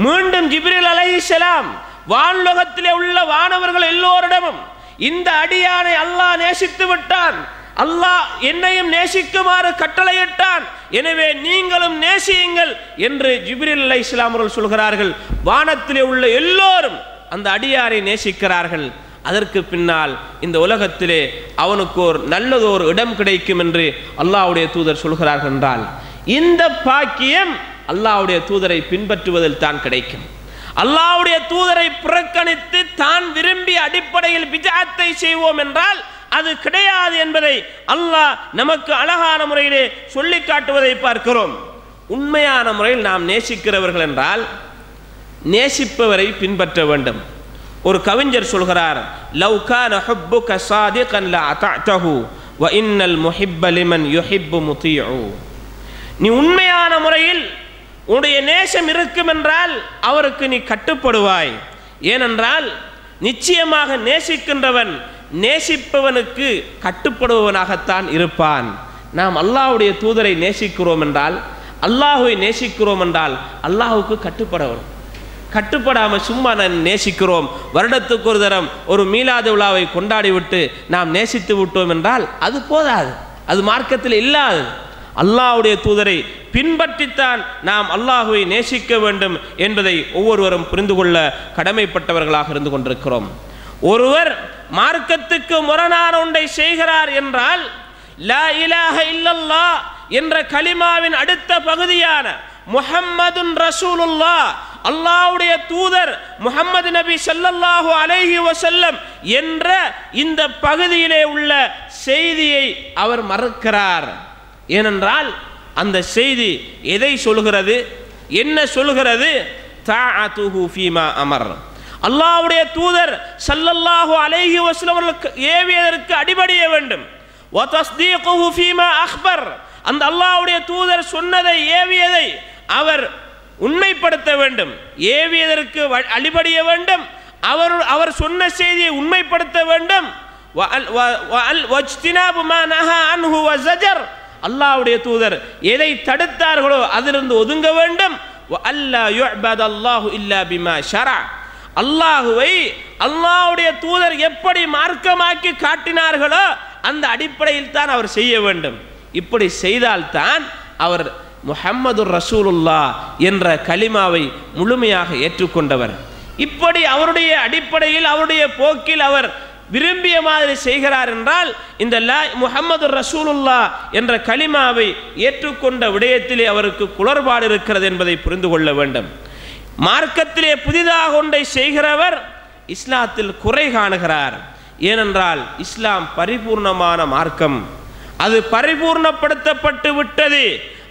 மீண்டும் ஜிப்ரீல் அலைஹிஸ்ஸலாம் வானுலகத்திலே உள்ள வானவர்கள் எல்லோரிடமும் இந்த அடியானை அல்லாஹ் நேசித்து விட்டான், அல்லாஹ் என்னையும் நேசிக்குமாறு கட்டளையிட்டான், எனவே நீங்களும் நேசியுங்கள் என்று ஜிப்ரீல் அலைஹிஸ்ஸலாம் அவர்கள் சொல்கிறார்கள். வானத்திலே உள்ள எல்லோரும் அந்த அடியாரை நேசிக்கிறார்கள். அதற்கு பின்னால் இந்த உலகத்திலே அவனுக்கு ஒரு நல்லதொரு இடம் கிடைக்கும் என்று அல்லாஹ்வுடைய தூதர் சொல்கிறார்கள். என்றால் இந்த பாக்கியம் அல்லாஹ்வுடைய தூதரை பின்பற்றுவதில் தான் கிடைக்கும். அல்லாஹ்வுடைய தூதரை புறக்கணித்து தான் விரும்பிய அடிப்படையில் பித்அத்தை செய்வோம் என்றால் அது கிடையாது என்பதை அல்லாஹ் நமக்கு அழகான முறையிலே சொல்லி காட்டுவதை பார்க்கிறோம். உண்மையான முறையில் நாம் நேசிக்கிறவர்கள் என்றால் நேசிப்பவரை பின்பற்ற வேண்டும். ஒரு கவிஞர் சொல்கிறார், லவ் கான ஹுப்புக சாதிகன் லஅதஅதஹு வ இன்னல் முஹிப்ப லிமன் யுஹிப்பு முதீஉ. நீ உண்மையான முறையில் உன்னுடைய நேசம் இருக்கும் என்றால் அவருக்கு நீ கட்டுப்படுவாய். ஏனென்றால் நிச்சயமாக நேசிக்கின்றவன் நேசிப்பவனுக்கு கட்டுப்படுபவனாகத்தான் இருப்பான். நாம் அல்லாஹ்வுடைய தூதரை நேசிக்கிறோம் என்றால், அல்லாஹ்வை நேசிக்கிறோம் என்றால் அல்லாஹ்வுக்கு கட்டுப்படாமல் சும்மா நேசிக்கிறோம், வருடத்துக்கு ஒரு தரம் ஒரு மீலாது விழாவை கொண்டாடிவிட்டு நாம் நேசித்து விட்டோம் என்றால் அது போதாது, அது மார்க்கத்தில் இல்லாது. அல்லாஹ்வுடைய தூதரை பின்பற்றித்தான் நாம் அல்லாஹ்வை நேசிக்க வேண்டும் என்பதை ஒவ்வொருவரும் புரிந்து கொள்ள கடமைப்பட்டவர்களாக இருந்து கொண்டிருக்கிறோம். ஒருவர் மார்க்கத்துக்கு முரணான ஒன்றை செய்கிறார் என்றால் லா இலாஹ இல்லல்லாஹ் என்ற கலிமாவின் அடுத்த பகுதியான முஹம்மதுன் ரசூலுல்லாஹ், அல்லாஹ்வுடைய தூதர் முஹம்மது நபி ஸல்லல்லாஹு அலைஹி வஸல்லம் என்ற இந்த பகுதியிலே உள்ள செய்தியை அவர் மறுக்கிறார். ஏனென்றால் அந்த செய்தி எதை சொல்கிறது, என்ன சொல்கிறது? தாஅத்துஹு ஃபீமா அமர், அல்லாஹ்வுடைய தூதர் ஸல்லல்லாஹு அலைஹி வஸல்லம் ஏவியதற்கு அடிபணிய வேண்டும். வ தஸ்தீகுஹு ஃபீமா அக்பர், அந்த அல்லாஹ்வுடைய தூதர் சொன்னதை ஏவியதை அவர் உண்மைப்படுத்த வேண்டும், ஏவியதற்கு அடிபணிய வேண்டும், அவர் சொன்ன செய்தியை உண்மைப்படுத்த வேண்டும். வஜ்தினாபு மா நஹா அன்ஹு வ ஸஜர், அல்லாஹ்வுடைய தூதர் எதை தடுத்தார்களோ அதிலிருந்து ஒதுங்க வேண்டும். அல்லா யுஅபதல்லாஹு இல்லா பிமா ஷரஅ, அல்லாஹ்வை அல்லாஹ்வுடைய தூதர் எப்படி மார்க்கமாக்கி காட்டினார்களோ அந்த அடிப்படையில் தான் அவர் செய்ய வேண்டும். இப்படி செய்தால்தான் அவர் முஹம்மதுர் ரசூலுல்லாஹ் என்ற கலிமாவை முழுமையாக ஏற்றுக்கொண்டவர். இப்படி அவருடைய அடிப்படையில் அவருடைய போக்கில் அவர் விரும்பிய மாதிரி செய்கிறார் என்றால் இந்த முஹம்மதுர் ரசூலுல்லாஹ் என்ற கலிமாவை ஏற்றுக்கொண்ட விடயத்திலே அவருக்கு குளறுபாடு இருக்கிறது என்பதை புரிந்து கொள்ள வேண்டும். மார்க்கத்திலே புதிதாக ஒன்றை செய்கிறவர் இஸ்லாத்தில் குறை காணுகிறார். ஏனென்றால் இஸ்லாம் பரிபூர்ணமான மார்க்கம், அது பரிபூர்ணப்படுத்தப்பட்டு விட்டது.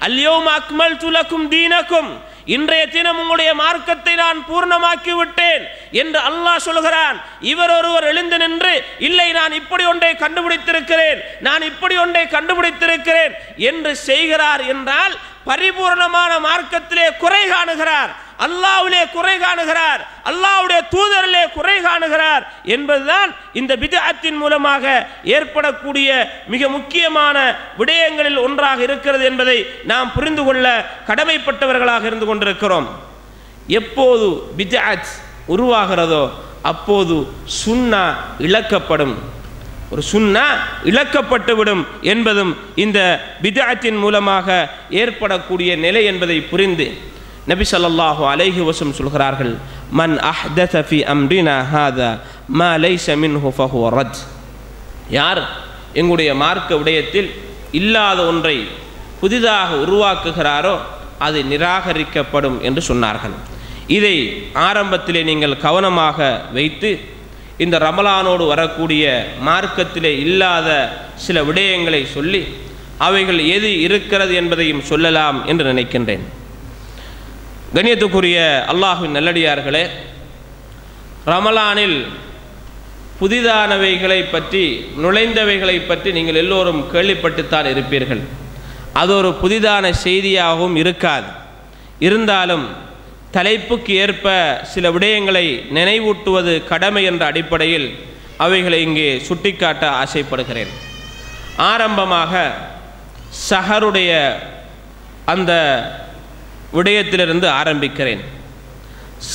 அல்யௌம அக்மல்து லக்கும் தீனக்கும், இன்றைய தினம் உங்களுடைய மார்க்கத்தை நான் பூர்ணமாக்கி விட்டேன் என்று அல்லாஹ் சொல்கிறான். இவர் ஒருவர் எழுந்து நின்று இல்லை நான் இப்படி ஒன்றை கண்டுபிடித்திருக்கிறேன், நான் இப்படி ஒன்றை கண்டுபிடித்திருக்கிறேன் என்று செய்கிறார் என்றால் பரிபூர்ணமான மார்க்கத்திலே குறை காணுகிறார், அல்லாஹ்விலே குறை காணுகிறார், அல்லாஹ்வுடைய தூதரிலே குறை காணுகிறார் என்பதுதான் இந்த பித்அத்தின் மூலமாக ஏற்படக்கூடிய மிக முக்கியமான விடயங்களில் ஒன்றாக இருக்கிறது என்பதை நாம் புரிந்து கொள்ள கடமைப்பட்டவர்களாக இருந்து கொண்டிருக்கிறோம். எப்போது பித்அத் உருவாகிறதோ அப்போது சுன்னா இழக்கப்படும், ஒரு சுன்னா இழக்கப்பட்டுவிடும் என்பதும் இந்த பித்அத்தின் மூலமாக ஏற்படக்கூடிய நிலை என்பதை புரிந்து நபி ஸல்லல்லாஹு அலைஹி வஸல்லம் சொல்கிறார்கள், மன் அஹ்தஸ ஃபீ அம்ரினா ஹாதா மா லைஸ மின்ஹு ஃபஹுவ ரத், யார் எங்களுடைய மார்க்க விடயத்தில் இல்லாத ஒன்றை புதிதாக உருவாக்குகிறாரோ அது நிராகரிக்கப்படும் என்று சொன்னார்கள். இதை ஆரம்பத்திலே நீங்கள் கவனமாக வைத்து இந்த ரமலானோடு வரக்கூடிய மார்க்கத்திலே இல்லாத சில விடயங்களை சொல்லி அவைகள் எது இருக்கிறது என்பதையும் சொல்லலாம் என்று நினைக்கின்றேன். கண்ணியத்துக்குரிய அல்லாஹ்வின் நல்லடியார்களே, ரமலானில் புதிதானவைகளை பற்றி, நுழைந்தவைகளை பற்றி நீங்கள் எல்லோரும் கேள்விப்பட்டுத்தான் இருப்பீர்கள். அது ஒரு புதிதான செய்தியாகவும் இருக்காது. இருந்தாலும் தலைப்புக்கு ஏற்ப சில விடயங்களை நினைவூட்டுவது கடமை என்ற அடிப்படையில் அவைகளை இங்கே சுட்டிக்காட்ட ஆசைப்படுகிறேன். ஆரம்பமாக சஹருடைய அந்த விடயத்திலிருந்து ஆரம்பிக்கிறேன்.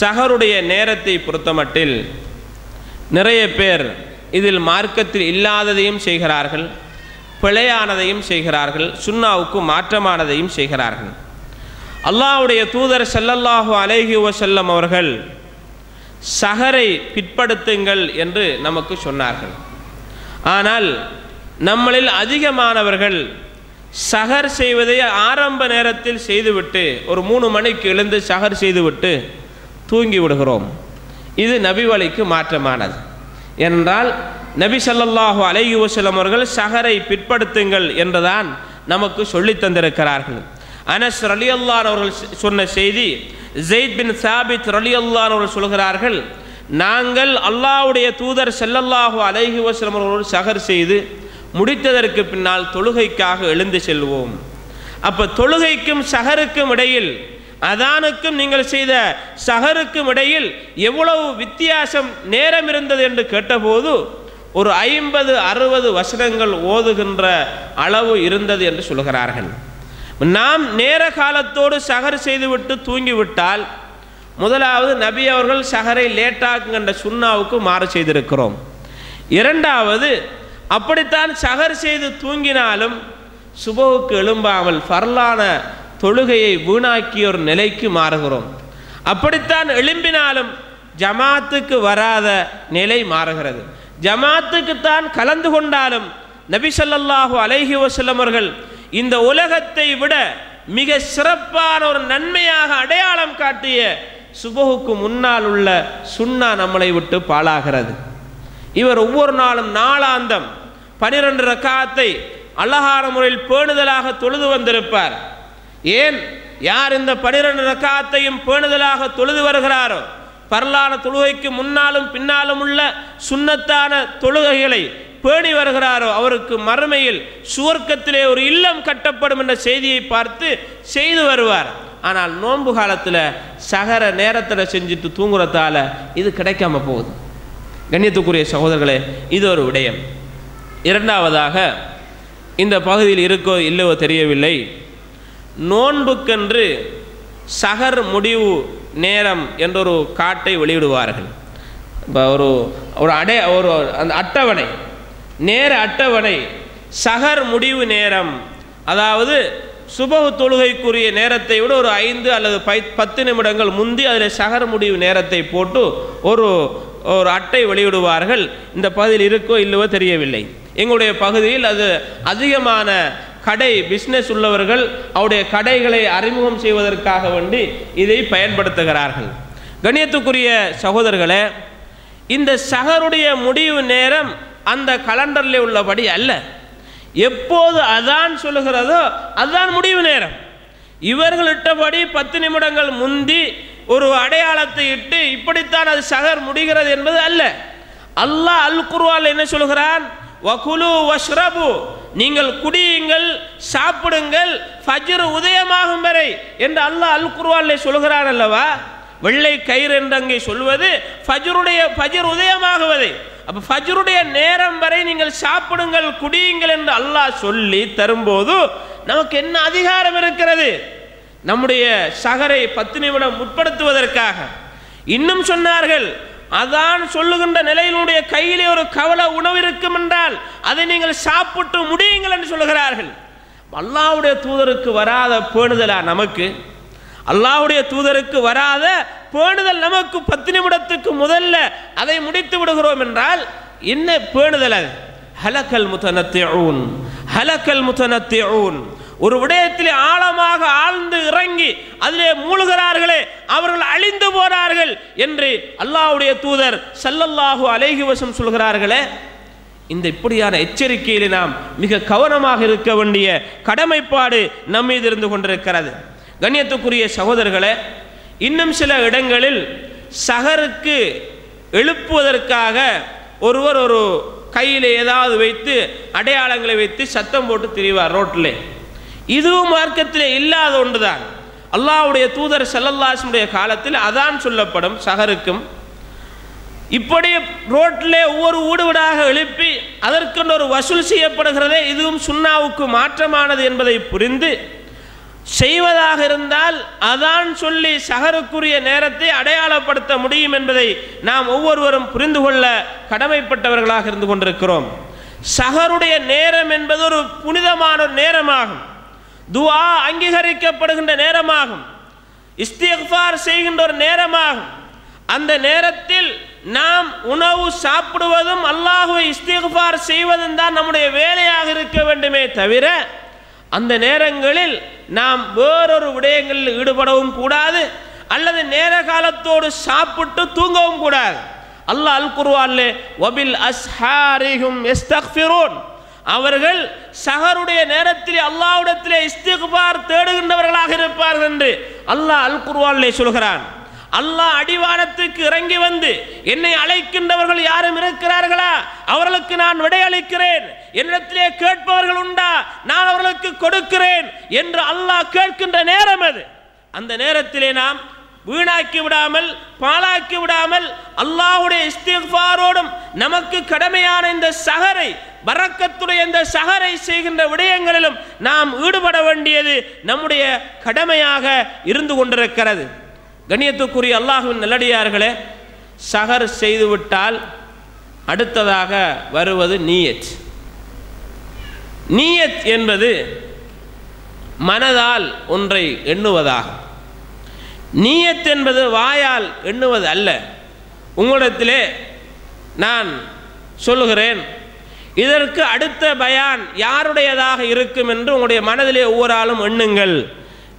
சஹருடைய நேரத்தை பொறுத்தமட்டில் நிறைய பேர் இதில் மார்க்கத்தில் இல்லாததையும் செய்கிறார்கள், பிழையானதையும் செய்கிறார்கள், சுன்னாவுக்கு மாற்றமானதையும் செய்கிறார்கள். அல்லாஹ்வுடைய தூதர் ஸல்லல்லாஹு அலைஹி வஸல்லம் அவர்கள் சஹரை பிற்படுத்துங்கள் என்று நமக்கு சொன்னார்கள். ஆனால் நம்மளில் அதிகமானவர்கள் சஹர் செய்வதை ஆரம்ப நேரத்தில் செய்துவிட்டு ஒரு 3 மணிக்கு எழுந்து சஹர் செய்துவிட்டு தூங்கி விடுகிறோம். இது நபி வழிக்கு மாற்றமானது. என்றால் நபி ஸல்லல்லாஹு அலைஹி வஸல்லம் அவர்கள் சஹரை பிற்படுத்துங்கள் என்றுதான் நமக்கு சொல்லி தந்திருக்கிறார்கள். அனஸ் ரலியல்லாஹு அன்ஹு அவர்கள் சொன்ன செய்தி, ஸைத் பின் சாபித் ரலியல்லாஹு அன்ஹு அவர்கள் சொல்கிறார்கள், நாங்கள் அல்லாஹ்வுடைய தூதர் ஸல்லல்லாஹு அலைஹி வஸல்லம் அவர்களோடு சஹர் செய்து முடித்ததற்கு பின்னால் தொழுகைக்காக எழுந்து செல்வோம். அப்ப தொழுகைக்கும் சஹருக்கும் இடையில், அதானுக்கும் நீங்கள் செய்த சஹருக்கும் இடையில் எவ்வளவு வித்தியாசம் நேரம் இருந்தது என்று கேட்டபோது ஒரு 50-60 வசனங்கள் ஓதுகின்ற அளவு இருந்தது என்று சொல்கிறார்கள். நாம் நேர காலத்தோடு சஹர் செய்துவிட்டு தூங்கிவிட்டால், முதலாவது நபி அவர்கள் சஹரை லேட்டாக்குகின்ற சுன்னாவுக்கு மாறு செய்திருக்கிறோம். இரண்டாவது, அப்படித்தான் சஹர் செய்து தூங்கினாலும் சுபஹுக்கு எழும்பாமல் ஃபர்லான தொழுகையை வீணாக்கிய ஒரு நிலைக்கு மாறுகிறோம். அப்படித்தான் எழும்பினாலும் ஜமாத்துக்கு வராத நிலை மாறுகிறது. ஜமாத்துக்குத்தான் கலந்து கொண்டாலும் நபி ஸல்லல்லாஹு அலைஹி வஸல்லம் அவர்கள் இந்த உலகத்தை விட மிக சிறப்பான ஒரு நன்மையாக அடையாளம் காட்டிய சுபஹுக்கு முன்னால் உள்ள சுன்னா நம்மளை விட்டு பாழாகிறது. இவர் ஒவ்வொரு நாளும் நாளாந்தம் 12 ரக்காத்தை அழகான முறையில் பேணுதலாக தொழுது வந்திருப்பார். ஏன், யார் இந்த 12 ரக்காத்தையும் பேணுதலாக தொழுது வருகிறாரோ, பரலான தொழுகைக்கு முன்னாலும் பின்னாலும் உள்ள சுன்னத்தான தொழுகைகளை பேணி வருகிறாரோ, அவருக்கு மறுமையில் சுவர்க்கத்திலே ஒரு இல்லம் கட்டப்படும் என்ற செய்தியை பார்த்து செய்து வருவார். ஆனால் நோன்பு காலத்தில் சகர நேரத்தில் செஞ்சுட்டு தூங்குறதால இது கிடைக்காம போகுது. கண்ணியத்துக்குரிய சகோதரர்களே, இது ஒரு விடயம். இரண்டாவதாக, இந்த பகுதியில் இருக்கோ இல்லவோ தெரியவில்லை, நோன்புக்கென்று சகர் முடிவு நேரம் என்றொரு காட்டை வெளியிடுவார்கள். இப்போ ஒரு அந்த அட்டவணை, நேர அட்டவணை, சகர் முடிவு நேரம், அதாவது சுபஹ் தொழுகைக்குரிய நேரத்தை விட ஒரு 5 அல்லது 10 நிமிடங்கள் முந்தி அதில் சகர் முடிவு நேரத்தை போட்டு ஒரு அட்டை வெளியிடுவார்கள். இந்த பகுதியில் இருக்கோ இல்லவோ தெரியவில்லை. எங்களுடைய பகுதியில் அது அதிகமான கடை பிஸ்னஸ் உள்ளவர்கள் அவருடைய கடைகளை அறிமுகம் செய்வதற்காக வேண்டி இதை பயன்படுத்துகிறார்கள். கண்ணியத்துக்குரிய சகோதரர்களே, இந்த சஹருடைய முடிவு நேரம் அந்த கலண்டரில் உள்ளபடி அல்ல. எப்போது அதான் சொல்லுகிறதோ அதுதான் முடிவு நேரம். இவர்கள் இட்டபடி 10 நிமிடங்கள் முந்தி ஒரு அடையாளத்தை இட்டு இப்படித்தான் அது சஹர் முடிகிறது என்பது அல்ல. அல்லாஹ் அல் குர்ஆனில் என்ன சொல்கிறான்? வகுலு வஷ்ரபு, நீங்கள் குடியுங்கள், சாப்பிடுங்கள், ஃபஜ்ர் உதயமாகும் வரை என்று அல்லாஹ் அல் குர்ஆனில் சொல்கிறான் அல்லவா? வெள்ளை கயிறு என்று அங்கே சொல்வது ஃபஜ்ர் உதயமாகுவதை. அப்போ ஃபஜ்ருடைய நேரம் வரை நீங்கள் சாப்பிடுங்கள், குடியுங்கள் என்று அல்லாஹ் சொல்லி தரும்போது நமக்கு என்ன அதிகாரம் இருக்கிறது? நம்முடைய சஹரை 10 நிமிடம் முற்படுத்துவதற்காக. இன்னும் சொன்னார்கள், அதான் சொல்லுகின்ற நிலையினுடைய கையிலே ஒரு கவலை உணவு இருக்கும் என்றால் அதை நீங்கள் சாப்பிட்டு முடியுங்கள் என்று சொல்லுகிறார்கள். அல்லாஹ்வுடைய தூதருக்கு வராத பேணுதலா நமக்கு? அல்லாஹ்வுடைய தூதருக்கு வராத பேணுதல் நமக்கு 10 நிமிடத்துக்கு முதல்ல அதை முடித்து விடுகிறோம் என்றால் என்ன பேணுதல் அது? ஹலக்கல் முத்தனத்திஊன், ஹலக்கல் முத்தனத்திஊன். ஒரு விடயத்திலே ஆழமாக ஆழ்ந்து இறங்கி அதிலே மூழ்கிறார்களே அவர்கள் அழிந்து போனார்கள் என்று அல்லாஹ்வுடைய தூதர் ஸல்லல்லாஹு அலைஹி வஸல்லம் சொல்கிறார்களே. இந்த இப்படியான எச்சரிக்கையிலே நாம் மிக கவனமாக இருக்க வேண்டிய கடமைப்பாடு நம் மீது இருந்து கொண்டிருக்கிறது. கண்ணியத்துக்குரிய சகோதரர்களே, இன்னும் சில இடங்களில் சஹருக்கு எழுப்புவதற்காக ஒருவர் ஒரு கையில் ஏதாவது வைத்து அடையாளங்களை வைத்து சத்தம் போட்டு திரிவார் ரோட்டிலே. இதுவும் மார்க்கத்திலே இல்லாத ஒன்றுதான். அல்லாஹ்வுடைய தூதர் ஸல்லல்லாஹு அலைஹி வஸல்லம் காலத்தில் அதான் சொல்லப்படும் சஹருக்கும். இப்படி ரோட்டிலே ஒவ்வொரு வீடு வீடாக எழுப்பி அதற்கென்று ஒரு வசூல் செய்யப்படுகிறதே, இதுவும் சுன்னாவுக்கு மாற்றமானது என்பதை புரிந்து செய்வதாக இருந்தால் அதான் சொல்லி சஹருக்குரிய நேரத்தை அடையாளப்படுத்த முடியும் என்பதை நாம் ஒவ்வொருவரும் புரிந்து கொள்ள கடமைப்பட்டவர்களாக இருந்து கொண்டிருக்கிறோம். சஹருடைய நேரம் என்பது ஒரு புனிதமான நேரமாகும். துஆ அங்கீகரிக்கப்படுகின்ற நேரமாகும். இஸ்திக்ஃபார் செய்கின்ற ஒரு நேரமாகும். அந்த நேரத்தில் நாம் உணவு சாப்பிடுவதும் அல்லாஹ்வை இஸ்திக்ஃபார் செய்வதும் தான் நம்முடைய வேலையாக இருக்க வேண்டுமே தவிர அந்த நேரங்களில் நாம் வேறொரு விடயங்களில் ஈடுபடவும் கூடாது, அல்லது நேர காலத்தோடு சாப்பிட்டு தூங்கவும் கூடாது. அல்லாஹ் அல் குர்ஆனிலே வபில் அஸ்ஹாரிஹும் யஸ்தக்ஃபிரூன், அவர்கள் சஹருடைய நேரத்தில் அல்லாஹ்விடத்திலே இஸ்திக்பார் தேடுகின்றவர்களாக இருப்பார்கள் என்று அல்லாஹ் அல் குர்ஆனிலே சொல்கிறான். அல்லாஹ் அடிவானத்துக்கு இறங்கி வந்து என்னை அழைக்கின்றவர்கள் யாரும் இருக்கிறார்களா, அவர்களுக்கு நான் விடையளிக்கிறேன், என்னிடத்திலே கேட்பவர்கள் உண்டா, நான் அவர்களுக்கு கொடுக்கிறேன் என்று அல்லாஹ் கேட்கின்ற நேரம் அது. அந்த நேரத்திலே நாம் வீணாக்கி விடாமல் பாழாக்கி விடாமல் அல்லாஹ்வுடைய இஸ்திக்ஃபாரோடும் நமக்கு கடமையான இந்த சஹரை பரக்கத்துடைய இந்த சஹரை செய்கின்ற விடயங்களிலும் நாம் ஈடுபட வேண்டியது நம்முடைய கடமையாக இருந்து கொண்டிருக்கிறது. கண்ணியத்துக்குரிய அல்லாஹ்வின் நல்லடியார்களே, சஹர் செய்துவிட்டால் அடுத்ததாக வருவது நீயத். நீயத் என்பது மனதால் ஒன்றை எண்ணுவதாகும். நீயத் என்பது வாயால் எண்ணுவது அல்ல. உங்களிடத்திலே நான் சொல்லுகிறேன், இதற்கு அடுத்த பயான் யாருடையதாக இருக்கும் என்று உங்களுடைய மனதிலே ஒவ்வொரு ஆளும் எண்ணுங்கள்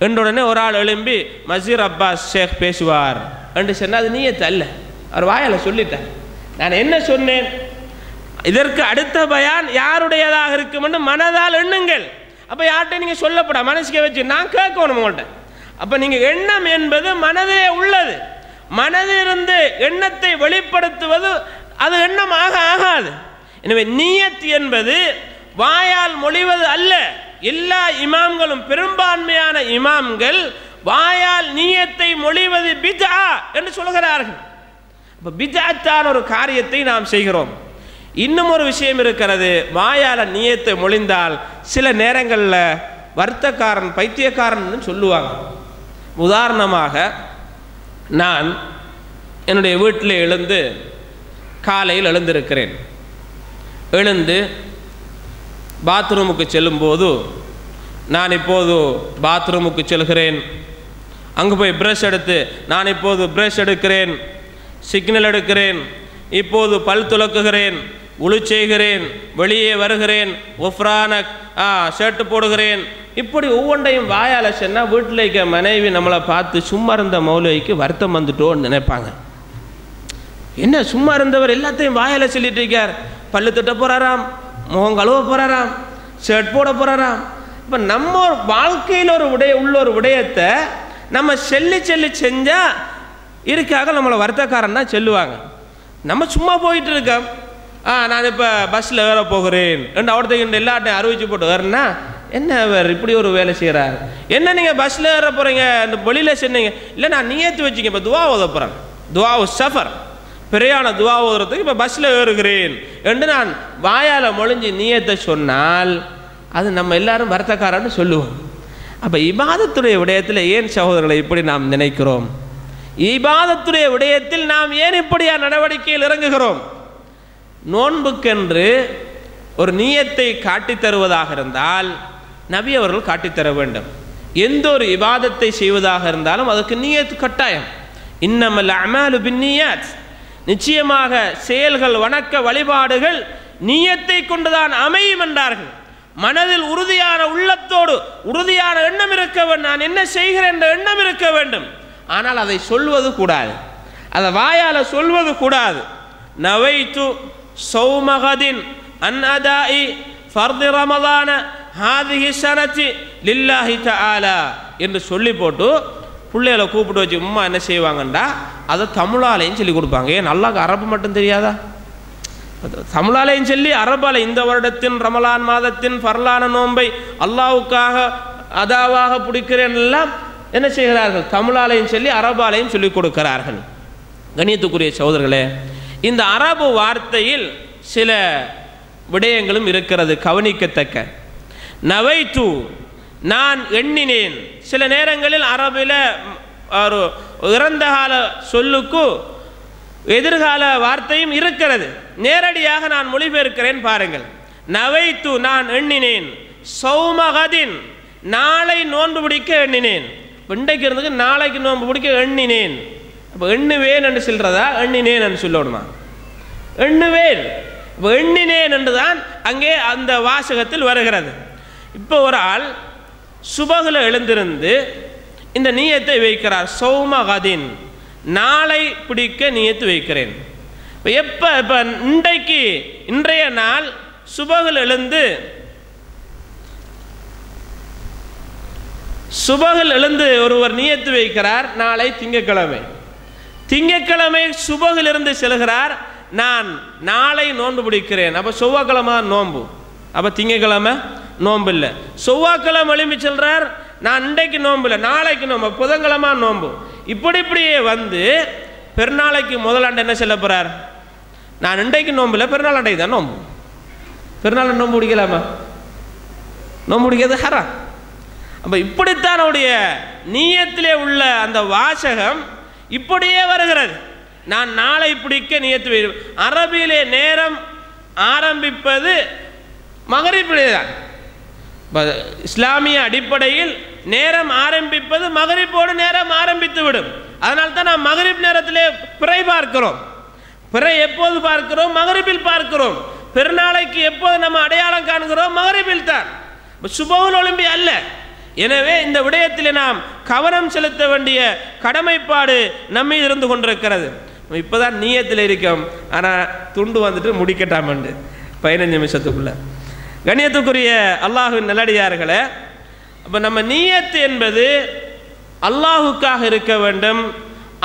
என்றுடனே ஒரு ஆள் எழும்பி மசீர் அப்பாஸ் ஷேக் பேசுவார் என்று சொன்னால் அது நீயத் அல்ல. அவர் வாயால் சொல்லிட்டார். நான் என்ன சொன்னேன், இதற்கு அடுத்த பயான் யாருடையதாக இருக்கும் என்று மனதால் எண்ணுங்கள். அப்போ யார்கிட்ட நீங்கள் சொல்லப்பட மனசுக்கே வச்சு நான் கேட்கணும் உங்கள்கிட்ட. அப்போ நீங்கள் எண்ணம் என்பது மனதிலே உள்ளது. மனதிலிருந்து எண்ணத்தை வெளிப்படுத்துவது அது எண்ணமாக ஆகாது. எனவே நீயத் என்பது வாயால் மொழிவது அல்ல. எல்லா இமாம்களும் பெரும்பான்மையான இமாம்கள் வாயால் நீயத்தை மொழிவது பித்ஆ என்று சொல்கிறார்கள். அப்போ பித்ஆத்தான ஒரு காரியத்தை நாம் செய்கிறோம். இன்னும் ஒரு விஷயம் இருக்கிறது, வாயால் நீயத்தை மொழிந்தால் சில நேரங்களில் வர்த்தக்காரன் பைத்தியக்காரன் சொல்லுவாங்க. உதாரணமாக, நான் என்னுடைய வீட்டில் எழுந்து காலையில் எழுந்திருக்கிறேன். எழுந்து பாத்ரூமுக்கு செல்லும்போது நான் இப்போது பாத்ரூமுக்கு செல்கிறேன், அங்கே போய் ப்ரஷ் எடுத்து நான் இப்போது ப்ரஷ் எடுக்கிறேன், சிக்னல் எடுக்கிறேன், இப்போது பல் துலக்குகிறேன், உழு செய்கிறேன், வெளியே வருகிறேன், ஒஃப்ரானக் ஷர்ட்டு போடுகிறேன், இப்படி ஒவ்வொன்றையும் வாயால் சொன்னால் வீட்டில் இருக்க மனைவி நம்மளை பார்த்து சும்மா இருந்த மௌலவிக்கு வருத்தம் வந்துட்டோன்னு நினைப்பாங்க. என்ன சும்மா இருந்தவர் எல்லாத்தையும் வாயால் சொல்லிட்டு இருக்கார், பல்லு திட்ட போகிறாராம், முகம் கழுவ போகிறாராம், ஷர்ட் போட போகிறாராம். இப்போ நம்ம வாழ்க்கையில் உள்ள ஒரு விடயத்தை நம்ம செல்லி செஞ்சால் இருக்காக நம்மளை வருத்தக்காரன் தான் சொல்லுவாங்க. நம்ம சும்மா போயிட்டு இருக்கோம், நான் இப்போ பஸ்ஸில் வேற போகிறேன் ரெண்டு அவர்கிட்ட எல்லாட்டையும் அறிவிச்சு போட்டு வரேன்னா என்ன அவர் இப்படி ஒரு வேலை செய்கிறார், என்ன நீங்கள் பஸ்ஸில் ஏற போகிறீங்க அந்த வெளியில் சொன்னீங்க, இல்லை நான் நீயத்து வச்சுக்க இப்போ துவா ஓத போகிறேன், துவா சஃபர் பிறையான துவா ஓதுறதுக்கு இப்போ பஸ்ஸில் ஏறுகிறேன் என்று நான் வாயால் மொழிஞ்சி நீயத்தை சொன்னால் அது நம்ம எல்லாரும் வருத்தக்காரன்னு சொல்லுவோம். அப்போ இபாதத்துடைய விடயத்தில் ஏன் சகோதரர்களை இப்படி நாம் நினைக்கிறோம்? இபாதத்துடைய விடயத்தில் நாம் ஏன் இப்படியா நடவடிக்கையில் இறங்குகிறோம்? நோன்புக்கென்று ஒரு நீயத்தை காட்டித் தருவதாக இருந்தால் நபி அவர்கள் காட்டித்தர வேண்டும். எந்த ஒரு இபாதத்தை செய்வதாக இருந்தாலும் அதுக்கு நீயத் கட்டாயம். இன்னமல் அமாலு பின்னியாத், நிச்சயமாக செயல்கள் வணக்க வழிபாடுகள் நீயத்தை கொண்டுதான் அமையும் என்றார்கள். மனதில் உறுதியான உள்ளத்தோடு உறுதியான எண்ணம் இருக்க வேண்டும், நான் என்ன செய்கிறேன் என்ற எண்ணம் இருக்க வேண்டும். ஆனால் அதை சொல்வது கூடாது, அதை வாயால் சொல்வது கூடாது. நவைத்து சௌமகதின் அன்அதாஇ ஃபர்தி ரமதான ஹாதிஹி ஸனதி லில்லாஹி தஆலா என்று சொல்லி போட்டு பிள்ளைகளை கூப்பிட்டு வச்சு உம்மா என்ன செய்வாங்கண்டா அதை தமிழாலையும் சொல்லி கொடுப்பாங்க. ஏன் அல்லாஹ்க்கு அரபு மட்டும் தெரியாதா? தமிழாலையும் சொல்லி அரபால இந்த வருடத்தின் ரமலான் மாதத்தின் ஃபர்லான நோன்பை அல்லாஹ்வுக்காக அதாவாக பிடிக்கிறேன் எல்லாம் என்ன செய்கிறார்கள், தமிழாலையும் சொல்லி அரபாலையும் சொல்லிக் கொடுக்கிறார்கள். கண்ணியத்துக்குரிய சகோதரர்களே, இந்த அரபு வார்த்தையில் சில விடயங்களும் இருக்கிறது கவனிக்கத்தக்க. நவைத்து நான் எண்ணினேன். சில நேரங்களில் அரபில் ஒரு இறந்த கால சொல்லுக்கு எதிர்கால வார்த்தையும் இருக்கிறது. நேரடியாக நான் மொழிபெயர்க்கிறேன் பாருங்கள். நவைத்து நான் எண்ணினேன், சௌமகதின் நாளை நோன்பு பிடிக்க எண்ணினேன். இன்றைக்கு இருந்ததுக்கு நாளைக்கு நோன்பு பிடிக்க எண்ணினேன். அப்போ எண்ணுவேன் என்று சொல்றதா எண்ணினேன் என்று சொல்லணுமா? எண்ணுவேன். இப்போ எண்ணினேன் என்றுதான் அங்கே அந்த வாசகத்தில் வருகிறது. இப்போ ஒரு ஆள் சுபகுல எழுந்திருந்து இந்த நீயத்தை வைக்கிறார், சௌமகதின் நாளை பிடிக்க நீயத்து வைக்கிறேன். இப்போ இப்போ இன்றைய நாள் சுபகுல எழுந்து ஒருவர் நீயத்து வைக்கிறார், நாளை திங்கட்கிழமை. திங்கட்கிழமை சுபகிலிருந்து செல்கிறார், நான் நாளை நோன்பு பிடிக்கிறேன். அப்போ செவ்வாய்க்கிழமை நோன்பு, அப்போ திங்கட்கிழமை நோன்பு இல்லை. செவ்வாய்க்கிழமை எழும்பி செல்றார், நான் இன்றைக்கு நோன்பு இல்லை, நாளைக்கு நோன்பு, புதன்கிழமை நோன்பு. இப்படியே வந்து பெருநாளைக்கு முதலாண்டு என்ன சொல்ல போறார்? நான் இன்றைக்கு நோன்பு இல்லை, பெருநாள் அன்றைக்கு தான் நோன்பு. பெருநாள் நோன்பு பிடிக்கலாமா? நோன்பு பிடிக்கிறது ஹராம். அப்போ இப்படித்தான் அவருடைய நீயத்திலே உள்ள அந்த வாசகம் இப்படியே வருகிறது. நான் நாளை பிடிக்க நியத்து. அரபியிலே நேரம் ஆரம்பிப்பது மகரிபிலே தான். இஸ்லாமிய அடிப்படையில் நேரம் ஆரம்பிப்பது மகரிப்போடு நேரம் ஆரம்பித்து விடும். அதனால தான் நாம் மகரிப் நேரத்திலே பிறை பார்க்கிறோம். பிறை எப்போது பார்க்கிறோம்? மகரிபில் பார்க்கிறோம். பெருநாளைக்கு எப்போது நம்ம அடையாளம் காண்கிறோம்? மகரிபில் தான், சுபஹுல் ஒலிம்பி அல்ல. எனவே இந்த விடயத்தில் நாம் கவனம் செலுத்த வேண்டிய கடமைப்பாடு நம்மை இருந்து கொண்டிருக்கிறது. இப்போதான் நீயத்தில் இருக்கோம், ஆனால் துண்டு வந்துட்டு முடிக்கட்டாம 15 நிமிஷத்துக்குள்ள. கண்ணியத்துக்குரிய அல்லாஹ்வின் நல்லடியார்களே, அப்போ நம்ம நீயத்து என்பது அல்லாஹுக்காக இருக்க வேண்டும்.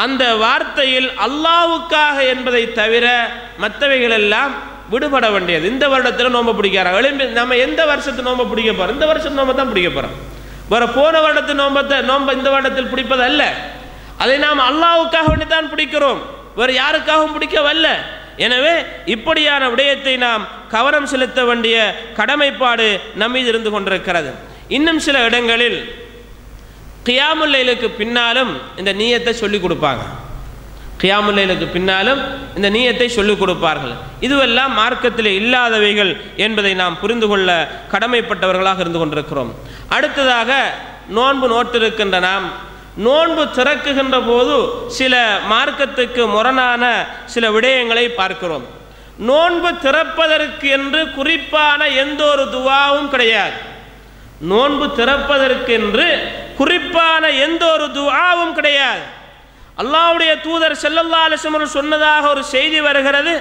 அந்த வார்த்தையில் அல்லாஹுக்காக என்பதை தவிர மற்றவைகள் எல்லாம் விடுபட வேண்டியது. இந்த வருடத்தில் நோன்பு பிடிக்கிறாங்க, நம்ம எந்த வருஷத்து நோன்பை பிடிக்க போகிறோம்? இந்த வருஷத்து நோன்பை தான் பிடிக்க போகிறோம். வேற போன வருடத்து நோன்பை இந்த வருடத்தில் பிடிப்பது அல்ல. அதை நாம் அல்லாஹுக்காக வேண்டித்தான் பிடிக்கிறோம், வேறு யாருக்காகவும் பிடிக்கவல்ல. எனவே இப்படியான விடயத்தை நாம் கவனம் செலுத்த வேண்டிய கடமைப்பாடு நம்மீது இருந்து கொண்டிருக்கிறது. இன்னும் சில இடங்களில் கியாமுல் லைலுக்கு பின்னாலும் இந்த நீயத்தை சொல்லிக் கொடுப்பாங்க. கியாமுல் லைலுக்கு பின்னாலும் இந்த நீயத்தை சொல்லிக் கொடுப்பார்கள். இதுவெல்லாம் மார்க்கத்தில் இல்லாதவைகள் என்பதை நாம் புரிந்து கொள்ள கடமைப்பட்டவர்களாக இருந்து கொண்டிருக்கிறோம். அடுத்ததாக நோன்பு நோட்டிருக்கின்ற நாம் நோன்பு திறக்குகின்ற போது சில மார்க்கத்துக்கு முரணான சில விடயங்களை பார்க்கிறோம். நோன்பு திறப்பதற்கு என்று குறிப்பான எந்த ஒரு துவாவும் கிடையாது. நோன்பு திறப்பதற்கு என்று குறிப்பான எந்த ஒரு துஆவும் கிடையாது. அல்லாஹ்வுடைய தூதர் ஸல்லல்லாஹு அலைஹி வஸல்லம் சொன்னதாக ஒரு செய்தி வருகிறது.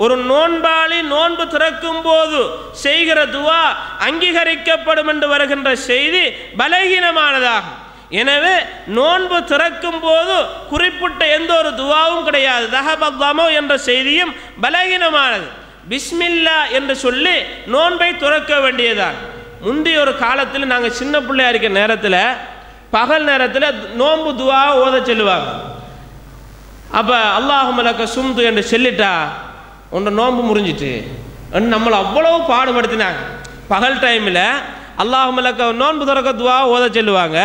ஒரு நோன்பாளி நோன்பு திறக்கும் போது செய்கிற துஆ அங்கீகரிக்கப்படும் என்று வருகின்ற செய்தி பலகீனமானதாகும். எனவே நோன்பு திறக்கும் போது குறிப்பிட்ட எந்த ஒரு துஆவும் கிடையாது. தஹபல்லாமோ என்ற செய்தியும் பலகீனமானது. பிஸ்மில்லா என்று சொல்லி நோன்பை துறக்க வேண்டியதான். முந்தைய ஒரு காலத்தில் நாங்கள் சின்ன பிள்ளையா இருக்க நேரத்தில் பகல் நேரத்தில் நோன்பு துஆ ஓத சொல்லுவாங்க. அப்போ அல்லாஹும்ம லக்க சும்து என்று சொல்லிட்டா உன்னை நோன்பு முறிஞ்சிட்டு நம்மளை அவ்வளவு பாடுபடுத்தினாங்க. பகல் டைமில் அல்லாஹும்ம லக்க நோன்பு துறக்க துஆ ஓத சொல்லுவாங்க.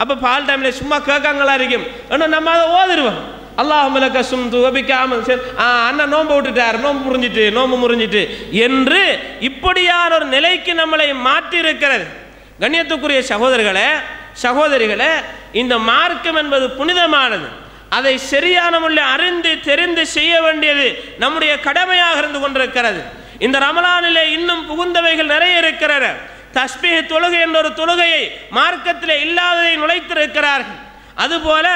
அப்போ பகல் டைமில் சும்மா கேட்காங்களா இருக்கும், இன்னும் நம்ம அதை ஓதிடுவோம். அல்லாஹும்ம லக்க சும்து வபிக்காமல் அண்ணன் நோன்பு விட்டுட்டார், நோன்பு முறிஞ்சிட்டு என்று இப்படியான ஒரு நிலைக்கு நம்மளை மாற்றி இருக்கிறது. கண்ணியத்துக்குரிய சகோதரிகளே, இந்த மார்க்கம் என்பது புனிதமானது. அதை சரியான முறையில் அறிந்து தெரிந்து செய்ய வேண்டியது நம்முடைய கடமையாக இருந்து கொண்டிருக்கிறது. இந்த ரமலானிலே இன்னும் புகுந்தவைகள் நிறைய இருக்கிறது. தஸ்பீஹ் தொழுகை என்ற ஒரு தொழுகையை மார்க்கத்திலே இல்லாததை நுழைத்திருக்கிறார்கள். அதுபோல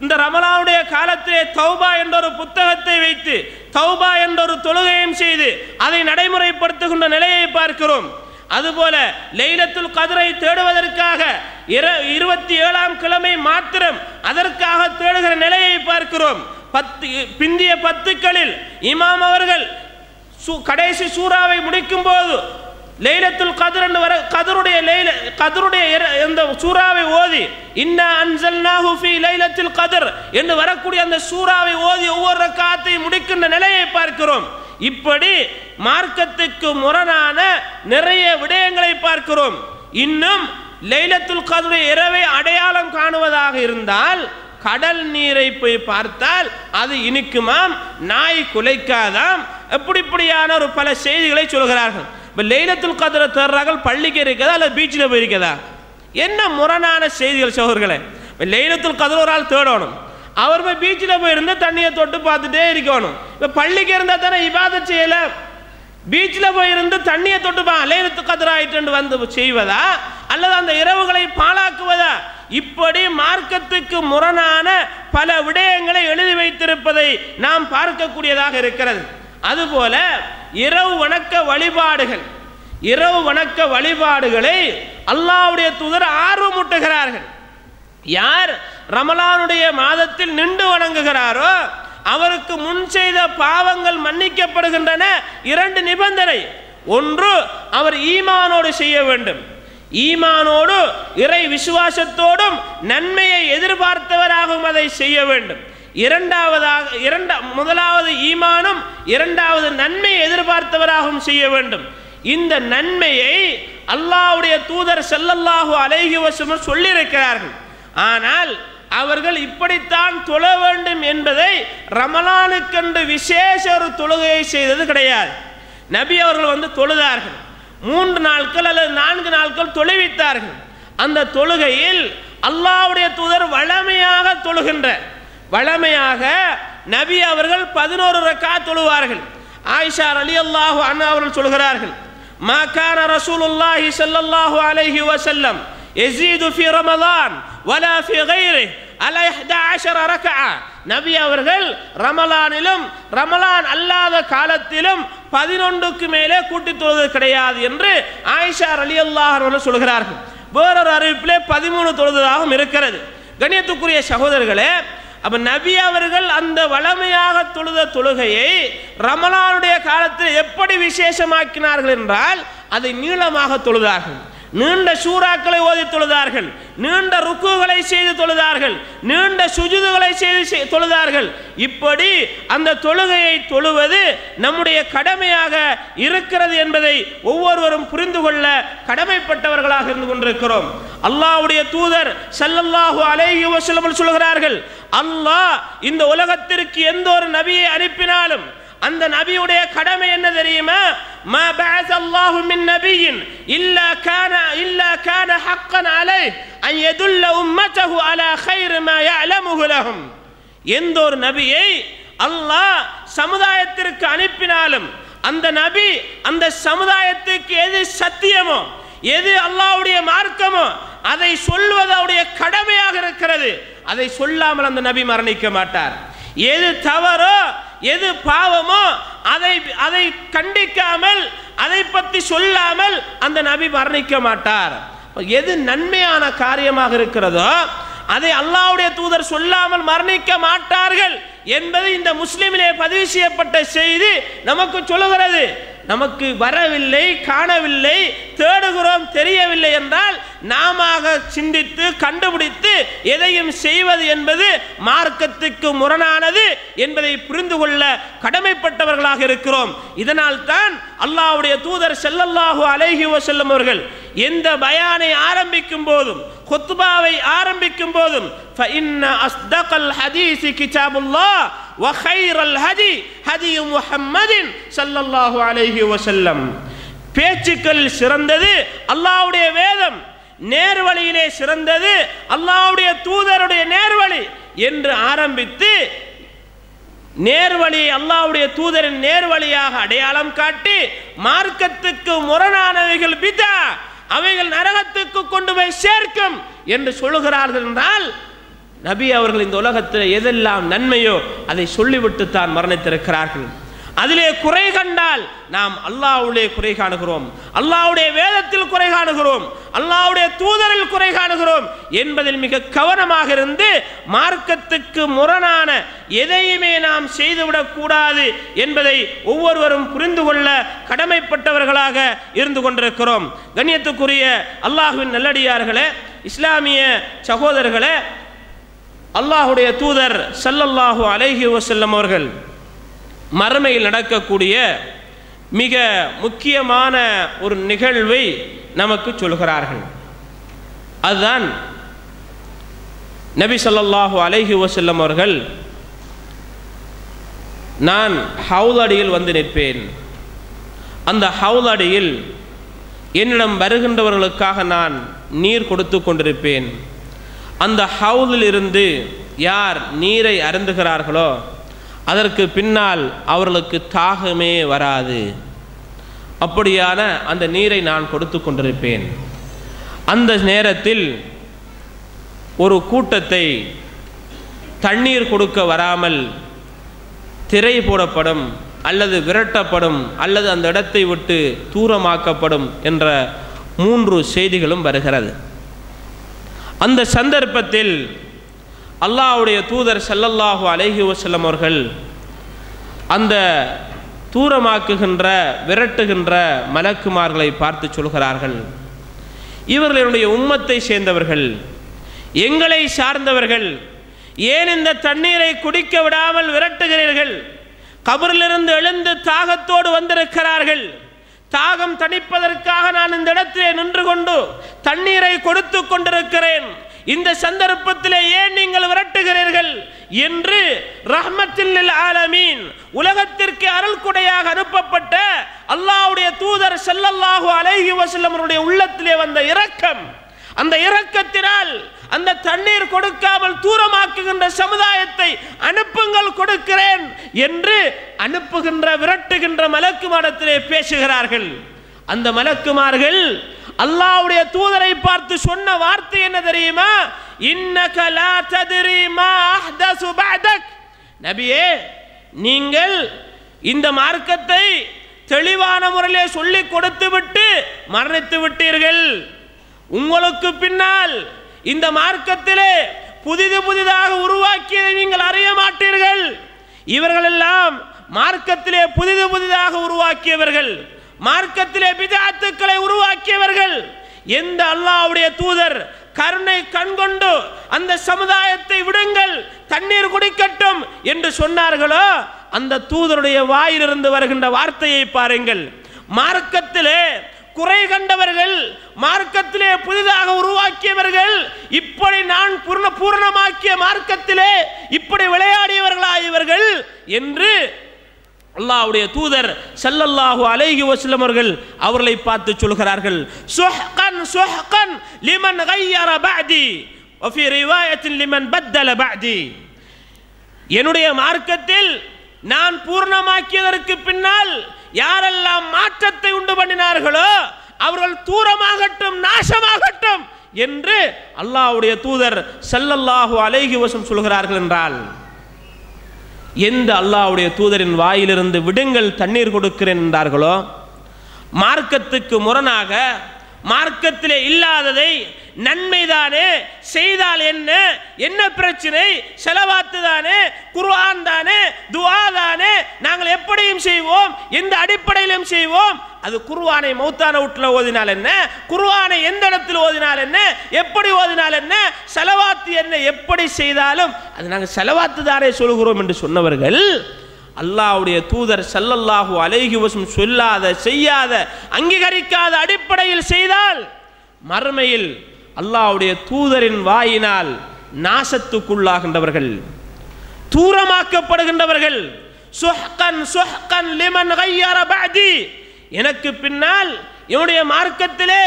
இந்த ரமலானுடைய காலத்திலே தௌபா என்ற ஒரு புத்தகத்தை வைத்து தௌபா என்ற ஒரு தொழுகையும் செய்து அதை நடைமுறைப்படுத்துகின்ற நிலையை பார்க்கிறோம். அதுபோல லைலத்துல் கத்ரை தேடுவதற்காக 27ஆம் கிழமை மாத்திரம் அதற்காக தேடுகிற நிலையை பார்க்கிறோம். பிந்திய 10களில் இமாம் அவர்கள் கடைசி சூறாவை முடிக்கும் போது லைலத்துல் கத்ர் என்று கத்ருடைய இந்த சூறாவை ஓதி இன்னா அன்ஸல்னாஹு ஃபீ லைலத்துல் கத்ர் என்று வரக்கூடிய அந்த சூறாவை ஓதி ஒவ்வொரு ரக்காத்தையும் முடிக்கின்ற நிலையை பார்க்கிறோம். இப்படி மார்க்கத்துக்கு முரணான நிறைய விடயங்களை பார்க்கிறோம். இன்னும் லைலத்துல் கத்ருடைய இரவை அடையாளம் காணுவதாக இருந்தால் கடல் நீரை போய் பார்த்தால் அது இனிக்குமாம், நாய் குலைக்காதாம், இப்படியான ஒரு பல செய்திகளை சொல்கிறார்கள். இப்போ லைலத்துல் கத்ரை தேடுறார்கள், பள்ளிக்கு இருக்கதா அல்லது பீச்சில் போயிருக்கதா? என்ன முரணான செய்திகள் சகோதரர்களே! இப்போ லைலத்துல் கத்ர் ஒரு ஆள் தேடணும், அவர் போய் பீச்சில் போயிருந்து தண்ணியை தொட்டு பார்த்துட்டே இருக்கணும். இப்போ பள்ளிக்கு இருந்தால் தானே இபாதத் செய்யலை, பீச்சில் போயிருந்து தண்ணியை தொட்டுப்பா லைலத்துல் கத்ர் ஆயிட்டு வந்து செய்வதா அல்லது அந்த இரவுகளை பாழாக்குவதா? இப்படி மார்க்கத்துக்கு முரணான பல விடயங்களை எழுதி வைத்திருப்பதை நாம் பார்க்கக்கூடியதாக இருக்கிறது. அதுபோல இரவு வணக்க வழிபாடுகளை அல்லாஹ்வுடைய தூதர் ஆர்வமூட்டுகிறார்கள். யார் ரமலானுடைய மாதத்தில் நின்று வணங்குகிறாரோ அவருக்கு முன் செய்த பாவங்கள் மன்னிக்கப்படுகின்றன. 2 நிபந்தனை. ஒன்று, அவர் ஈமானோடு செய்ய வேண்டும். ஈமானோடு இறை விசுவாசத்தோடும் நன்மையை எதிர்பார்த்தவராகவும் அதை செய்ய வேண்டும். முதலாவது ஈமானும், இரண்டாவது நன்மையை எதிர்பார்த்தவராகவும் செய்ய வேண்டும். இந்த நன்மையை அல்லாஹ்வுடைய தூதர் ஸல்லல்லாஹு அலைஹி வஸல்லம் சொல்லியிருக்கிறார்கள். ஆனால் அவர்கள் இப்படித்தான் தொழ வேண்டும் என்பதை ரமலானுக்கென்று விசேஷ ஒரு தொழுகையை செய்தது கிடையாது. நபி அவர்கள் தொழுதார்கள். 3 நாட்கள் அல்லது 4 நாட்கள் தொழுவித்தார்கள். அந்த தொழுகையில் அல்லாஹ்வுடைய தூதர் வழமையாக தொழுகின்ற வழமையாக நபி அவர்கள் 11 ரக்காத் தொழுவார்கள். ஆயிஷா ரலியல்லாஹு அன்ஹா அவர்கள் சொல்கிறார்கள், மா கான ரசூலுல்லாஹி ஸல்லல்லாஹு அலைஹி வஸல்லம் யஸீது ஃபீ ரமலான் வலா ஃபீ கைரிஹி அலா 11 ரக்அ. நபி அவர்கள் ரமலானிலும் ரமலான் அல்லாத காலத்திலும் 11க்கு மேலே கூட்டி தொழுவது கிடையாது என்று ஆயிஷா ரலியல்லாஹு அன்ஹா சொல்கிறார்கள். வேறொரு அறிவிப்பிலே 13 தொழுததாகவும் இருக்கிறது. கண்ணியத்துக்குரிய சகோதரர்களே, அப்ப நபி அவர்கள் அந்த வளமையாக தொழுத தொழுகையை ரமலானுடைய காலத்தில் எப்படி விசேஷமாக்கினார்கள் என்றால் அதை நீளமாக தொழுதார்கள். நீண்ட சூறாக்களை ஓதி தொழுதார்கள், நீண்ட ருக்குகளை செய்து தொழுதார்கள், நீண்ட சுஜூதுகளை செய்து தொழுதார்கள். இப்படி அந்த தொழுகையை தொழுவது நம்முடைய கடமையாக இருக்கிறது என்பதை ஒவ்வொருவரும் புரிந்து கொள்ள கடமைப்பட்டவர்களாக இருந்து கொண்டிருக்கிறோம். அல்லாஹ்வுடைய தூதர் ஸல்லல்லாஹு அலைஹி வஸல்லம் சொல்கிறார்கள், அல்லாஹ் இந்த உலகத்திற்கு எந்த ஒரு நபியை அனுப்பினாலும் அந்த நபியுடைய கடமை என்ன தெரியுமா? மா பஅஸல்லாஹு மின் நபியின் இல்லா கான ஹக்கன் அலைஹி அன் யதுல்ல உம்மத்தஹு அலா கைர் மா யஅலமுஹு லஹும். எந்த ஒரு நபியை அல்லாஹ் சமுதாயத்திற்கு அனுப்பினாலும் அந்த நபி அந்த சமுதாயத்துக்கு எது சத்தியமோ, எது அல்லாஹ்வுடைய மார்க்கமோ அதை சொல்வது அவருடைய கடமையாக இருக்கிறது. அதை சொல்லாமல் அந்த நபி மரணிக்க மாட்டார். எது தவறோ எது பாவமோ அதை கண்டிக்காமல் அதை பற்றி சொல்லாமல் அந்த நபி மரணிக்க மாட்டார். எது நன்மையான காரியமாக இருக்கிறதோ அதை அல்லாஹ்வுடைய தூதர் சொல்லாமல் மரணிக்க மாட்டார்கள் என்பது இந்த முஸ்லிமிலே பதிவு செய்யப்பட்ட செய்தி நமக்கு சொல்லுகிறது. நமக்கு வரவில்லை, காணவில்லை, தேடுகிறோம், தெரியவில்லை என்றால் நாம சிந்தித்து கண்டுபிடித்து எதையும் செய்வது என்பது மார்க்கத்துக்கு முரணானது என்பதை புரிந்து கொள்ள கடமைப்பட்டவர்களாக இருக்கிறோம். இதனால் தான் அல்லாஹ்வுடைய தூதர் ஸல்லல்லாஹு அலைஹி வஸல்லம் அவர்கள் எந்த பயானை ஆரம்பிக்கும் போதும், குத்பாவை ஆரம்பிக்கும் போதும், فإن أصدق الحديث كتاب الله وخير الهدي هدي محمد صلى الله عليه وسلم. பேச்சுக்கள் சிறந்தது அல்லாஹ்வுடைய வேதம், நேர்வழியிலே சிறந்தது அல்லாஹ்வுடைய தூதருடைய நேர்வழி என்று ஆரம்பித்து நேர்வழி அல்லாஹ்வுடைய தூதரின் நேர்வழியாக அடையாளம் காட்டி மார்க்கத்துக்கு முரணானவைகள் பிதா, அவைகள் நரகத்துக்கு கொண்டு போய் சேர்க்கும் என்று சொல்லுகிறார்கள் என்றால் நபி அவர்கள் இந்த உலகத்தில் எதெல்லாம் நன்மையோ அதை சொல்லிவிட்டு தான் மரணித்திருக்கிறார்கள். அதிலே குறை கண்டால் நாம் அல்லாஹ்வுடைய குறை காணுகிறோம், அல்லாஹ்வுடைய வேதத்தில் குறை காணுகிறோம், அல்லாஹ்வுடைய தூதரில் குறை காணுகிறோம் என்பதில் மிக கவனமாக இருந்து மார்க்கத்துக்கு முரணான எதையுமே நாம் செய்துவிடக் கூடாது என்பதை ஒவ்வொருவரும் புரிந்து கொள்ள கடமைப்பட்டவர்களாக இருந்து கொண்டிருக்கிறோம். கண்ணியத்துக்குரிய அல்லாஹ்வின் நல்லடியார்களே, இஸ்லாமிய சகோதரர்களே, அல்லாஹ்வுடைய தூதர் ஸல்லல்லாஹு அலைஹி வஸல்லம் அவர்கள் மறுமையில் நடக்கக்கூடிய மிக முக்கியமான ஒரு நிகழ்வை நமக்கு சொல்கிறார்கள். அதுதான் நபி ஸல்லல்லாஹு அலைஹி வஸல்லம் அவர்கள், நான் ஹவுல் அடியில் வந்து நிற்பேன், அந்த ஹவுல் அடியில் என்னிடம் வருகின்றவர்களுக்காக நான் நீர் கொடுத்து கொண்டிருப்பேன், அந்த ஹவுலில் இருந்து யார் நீரை அருந்துகிறார்களோ அதற்கு பின்னால் அவர்களுக்கு தாகமே வராது. அப்படியான அந்த நீரை நான் கொடுத்து கொண்டிருப்பேன். அந்த நேரத்தில் ஒரு கூட்டத்தை தண்ணீர் கொடுக்க வராமல் திரை போடப்படும் அல்லது விரட்டப்படும் அல்லது அந்த இடத்தை விட்டு தூரமாக்கப்படும் என்ற 3 செய்திகளும் வருகிறது. அந்த சந்தர்ப்பத்தில் அல்லாஹ்வுடைய தூதர் ஸல்லல்லாஹு அலைஹி வஸல்லம் அவர்கள் அந்த தூரமாக்குகின்ற விரட்டுகின்ற மலக்குமார்களை பார்த்து சொல்கிறார்கள், இவர்களுடைய உம்மத்தை சேர்ந்தவர்கள், எங்களை சார்ந்தவர்கள், ஏன் இந்த தண்ணீரை குடிக்க விடாமல் விரட்டுகிறீர்கள்? கபரிலிருந்து எழுந்து தாகத்தோடு வந்திருக்கிறார்கள், தாகம் தணிப்பதற்காக நான் இந்த இடத்திலே நின்று கொண்டு தண்ணீரை கொடுத்து கொண்டிருக்கிறேன், இந்த சந்தர்ப்பத்திலே ஏன் நீங்கள் விரட்டுகிறீர்கள் என்று ரஹ்மத்துல் லில் ஆலமீன், உலகத்திற்கு அருள்கொடையாக அனுப்பப்பட்ட அல்லாஹ்வுடைய தூதர் ஸல்லல்லாஹு அலைஹி வஸல்லம் அவருடைய உள்ளத்திலே வந்த இரக்கம், அந்த இரக்கத்தினால் அந்த தண்ணீர் கொடுக்காமல் தூரமாக்குகின்ற சமுதாயத்தை அனுப்புங்கள், கொடுக்கிறேன் என்று அனுப்புகின்ற விரட்டுகின்ற மலக்குமாரத்திலே பேசுகிறார்கள். அந்த மலக்குமார்கள் அல்லாஹ்வுடைய தூதரை பார்த்து சொன்ன வார்த்தை என்ன தெரியுமா? இன்னக லா தத்ரி மா அஹ்தஸு பஅதக். நபியே, நீங்கள் இந்த மார்க்கத்தை தெளிவான முறையிலே சொல்லி கொடுத்து விட்டு மரணித்து விட்டீர்கள். உங்களுக்கு பின்னால் இந்த மார்க்கத்திலே புதிதாக உருவாக்கியதை நீங்கள் அறிய மாட்டீர்கள். இவர்களெல்லாம் மார்க்கத்திலே புதிதாக உருவாக்கியவர்கள், மார்க்கத்திலே பிதஅத்துக்களை உருவாக்கியவர்கள். எந்த அல்லாஹ்வுடைய தூதர் கருணை கண்கொண்டு அந்த சமுதாயத்தை விடுங்கள், தண்ணீர் குடிக்கட்டும் என்று சொன்னார்களோ, அந்த தூதருடைய வாயிலிருந்து வருகின்ற வார்த்தையை பாருங்கள். மார்க்கத்திலே குறை கண்டவர்கள், மார்க்கத்திலே புதிதாக உருவாக்கியவர்கள், இப்படி நான் பூரணமாக்கிய மார்க்கத்திலே இப்படி விளையாடியவர்களாயவர்கள் என்று அல்லாஹ்வுடைய தூதர் ஸல்லல்லாஹு அலைஹி வஸல்லம் அவர்களை பார்த்து சொல்கிறார்கள். சுஹ்கன் சுஹ்கன் லிமன் கய்யர பஅதி வஃபி ரிவாயத்தின் லிமன் பத்தல பஅதி. என்னுடைய மார்க்கத்தில் நான் பூர்ணமாக்கியதற்கு பின்னால் யாரெல்லாம் மாற்றத்தை உண்டு பண்ணினார்களோ அவர்கள் தூரமாகட்டும், நாசமாகட்டும் என்று அல்லாஹ்வுடைய தூதர் ஸல்லல்லாஹு அலைஹி வஸல்லம் சொல்கிறார்கள் என்றால், எந்த அல்லாஹ்வுடைய தூதரின் வாயிலிருந்து விடுங்கள் தண்ணீர் கொடுக்கிறேன் என்றார்களோ, மார்க்கத்துக்கு முரணாக மார்க்கத்திலே இல்லாததை நன்மைதானே செய்தால் என்ன பிரச்சனை, செலவாத்து தானே, குர்ஆன் தானே, துஆ தானே, நாங்கள் எப்படியும் செய்வோம், எந்த அடிப்படையிலும் செய்வோம். அது குர்ஆனை மௌத்தான வீட்டில் ஓதினால் என்ன, குர்ஆனை எந்த இடத்தில் ஓதினால் என்ன, எப்படி ஓதினால் என்ன, செலவாத்து என்ன, எப்படி செய்தாலும் அது நாங்கள் செலவாத்து தானே சொல்கிறோம் என்று சொன்னவர்கள் அல்லாஹ்வுடைய தூதர் ஸல்லல்லாஹு அலைஹி வஸல்லம் சொல்லாத, செய்யாத, அங்கீகரிக்காத அடிப்படையில் செய்தால் மறுமையில் அல்லாஹ்வுடைய தூதரின் வாயினால் நாசத்துக்குள்ளாகின்றவர்கள், தூரமாக்கப்படுகின்றவர்கள். சுஹ்கன் சுஹ்கன் லிமன் கய்யர பஅதி. எனக்கு பின்னால் என்னுடைய மார்க்கத்திலே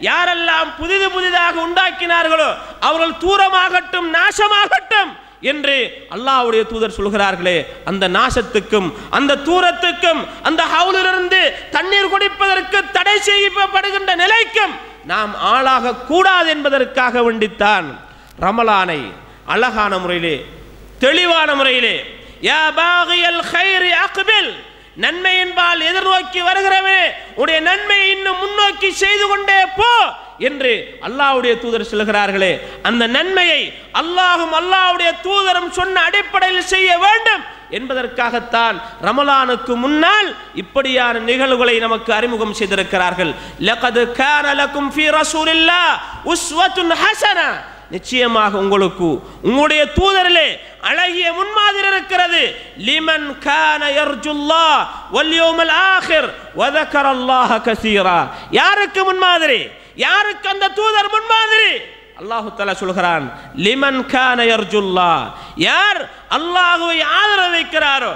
யாரெல்லாம் புதிதாக உண்டாக்கினார்களோ அவர்கள் தூரமாகட்டும், நாசமாகட்டும் என்று அல்லாஹ்வுடைய தூதர் சொல்கிறார்களே, அந்த நாசத்துக்கும் அந்த தூரத்துக்கும் அந்த ஹவுலிலிருந்து தண்ணீர் குடிப்பதற்கு தடை செய்யப்படுகின்ற நிலைக்கும் நாம் ஆளாக கூடாது என்பதற்காக வேண்டித்தான் ரமலானை அழகான முறையிலே, தெளிவான முறையிலே, யா பாகியல் கைரி அக்பில், நன்மையின்பால் எதிர்நோக்கி வருகிறவே உடைய நன்மையை இன்னும் முன்னோக்கி செய்து கொண்டே போ என்று அல்லாஹ்வுடைய தூதர் சொல்கிறார்களே, அந்த நன்மையை அல்லாஹும் அல்லாஹ்வுடைய தூதரும் சொன்ன அடிப்படையில் செய்ய வேண்டும் என்பதற்காகத்தான் ரமலானுக்கு முன்னால் இப்படியான நிகழ்வுகளை நமக்கு அறிமுகம் செய்திருக்கிறார்கள். லகத் கான லகும் ஃபீ ரசூலில்லாஹ் உஸ்வத்துன் ஹஸனா. நிச்சயமாக உங்களுக்கு உங்களுடைய தூதரிலே அழகிய முன்மாதிரி இருக்கிறது. லிமன் கான யர்ஜுல்லாஹ் வல் யௌமல் ஆகிர் வ ذكرல்லாஹ கஸீரா. யாருக்கு முன்மாதிரி, யாருக்கு அந்த தூதர் முன்மாதிரி? அல்லாஹ் தஆலா சொல்கிறான், லிமன் கான யர்ஜுல்லாஹ், யார் அல்லாஹ்வை ஆதரவு வைக்கிறாரோ,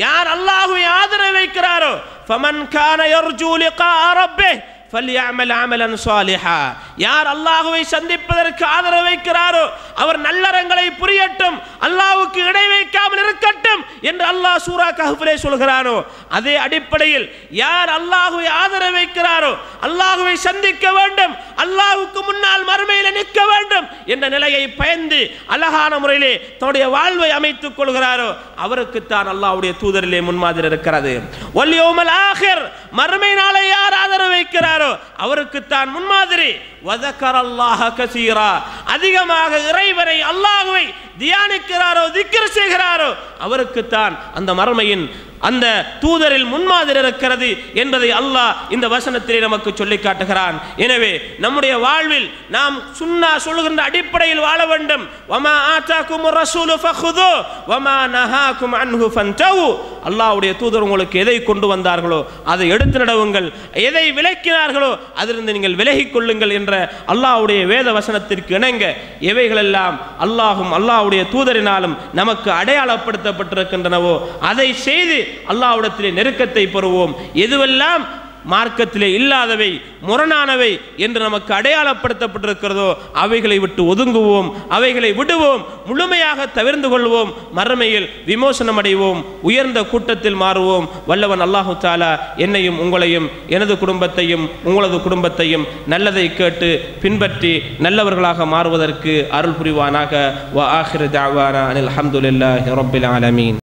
யார் அல்லாஹ்வை ஆதரவு வைக்கிறாரோ, ஃபமன் கான யர்ஜு லிகா ரப்பிஹ் فليعمل عملا صالحا. யார் அல்லாஹ்வை சந்திப்பதற்கு ஆதரவு வைக்கிறாரோ அவர் நல்லறங்களை புரியட்டும், அல்லாஹ்வுக்கு இணை வைக்காமல் இருக்கட்டும் என்று அல்லாஹ் சூரா கஹ்ஃபிலே சொல்கிறானோ, அதே அடிப்படையில் யார் அல்லாஹ்வை ஆதரவு வைக்கிறாரோ, அல்லாஹ்வை சந்திக்க வேண்டும், அல்லாஹ்வுக்கு முன்னால் மறுமையில் நிற்க வேண்டும் என்ற நிலையை பயந்து அழகான முறையிலே தன்னுடைய வாழ்வை அமைத்துக் கொள்கிறாரோ அவருக்கு தான் அல்லாஹ்வுடைய தூதரிலே முன்மாதிரி இருக்கிறது. வல் யௌமல் ஆகிர், மறுமை நாளை யார் ஆதரவு வைக்கிறாரோ அவருக்கு தான் முன்மாதிரி. வதக்கரல்லாஹ கஸீரா, அதிகமாக இறைவனை அல்லாஹ்வை தியானிக்கிறாரோ திக்ர் செய்கிறாரோ அவருக்குத்தான் அந்த மறுமையின் அந்த தூதரில் முன்மாதிரி இருக்கிறது என்பதை அல்லாஹ் இந்த வசனத்திலே நமக்கு சொல்லி காட்டுகிறான். எனவே நம்முடைய வாழ்வில் நாம் சுன்னா சொல்கின்ற அடிப்படையில் வாழ வேண்டும். வமா ஆதாகுமுர் ரசூலு ஃபഖுது வமா நஹாகும் அன்ஹு ஃபன்தவு. அல்லாஹ்வுடைய தூதர் உங்களுக்கு எதை கொண்டு வந்தார்களோ அதை எடுத்து நடவுங்கள், எதை விலக்கினார்களோ அதிலிருந்து நீங்கள் விலகிக் கொள்ளுங்கள் என்ற அல்லாஹ்வுடைய வேத வசனத்திற்கு இணங்க எவைகளெல்லாம் அல்லாஹும் அல்லாஹ்வுடைய தூதரினாலும் நமக்கு அடையாளப்படுத்தப்பட்டிருக்கின்றனவோ அதை செய்து அல்லாஹ்விடத்திலே நெருக்கத்தை பெறுவோம். எதுவெல்லாம் மார்க்கத்திலே இல்லாதவை முரணானவை என்று நமக்கு அடையாளப்படுத்தப்பட்டிருக்கிறதோ அவைகளை விட்டு ஒதுங்குவோம், அவைகளை விடுவோம், முழுமையாக தவிர்ந்து கொள்வோம். மறுமையில் விமோசனம் அடைவோம், உயர்ந்த கூட்டத்தில் மாறுவோம். வல்லவன் அல்லாஹு தஆலா என்னையும் உங்களையும் எனது குடும்பத்தையும் உங்களது குடும்பத்தையும் நல்லதை கேட்டு பின்பற்றி நல்லவர்களாக மாறுவதற்கு அருள் புரிவானாக. வ ஆகிரு தஅவானா அனில் ஹம்துலில்லாஹி ரப்பில் ஆலமீன்.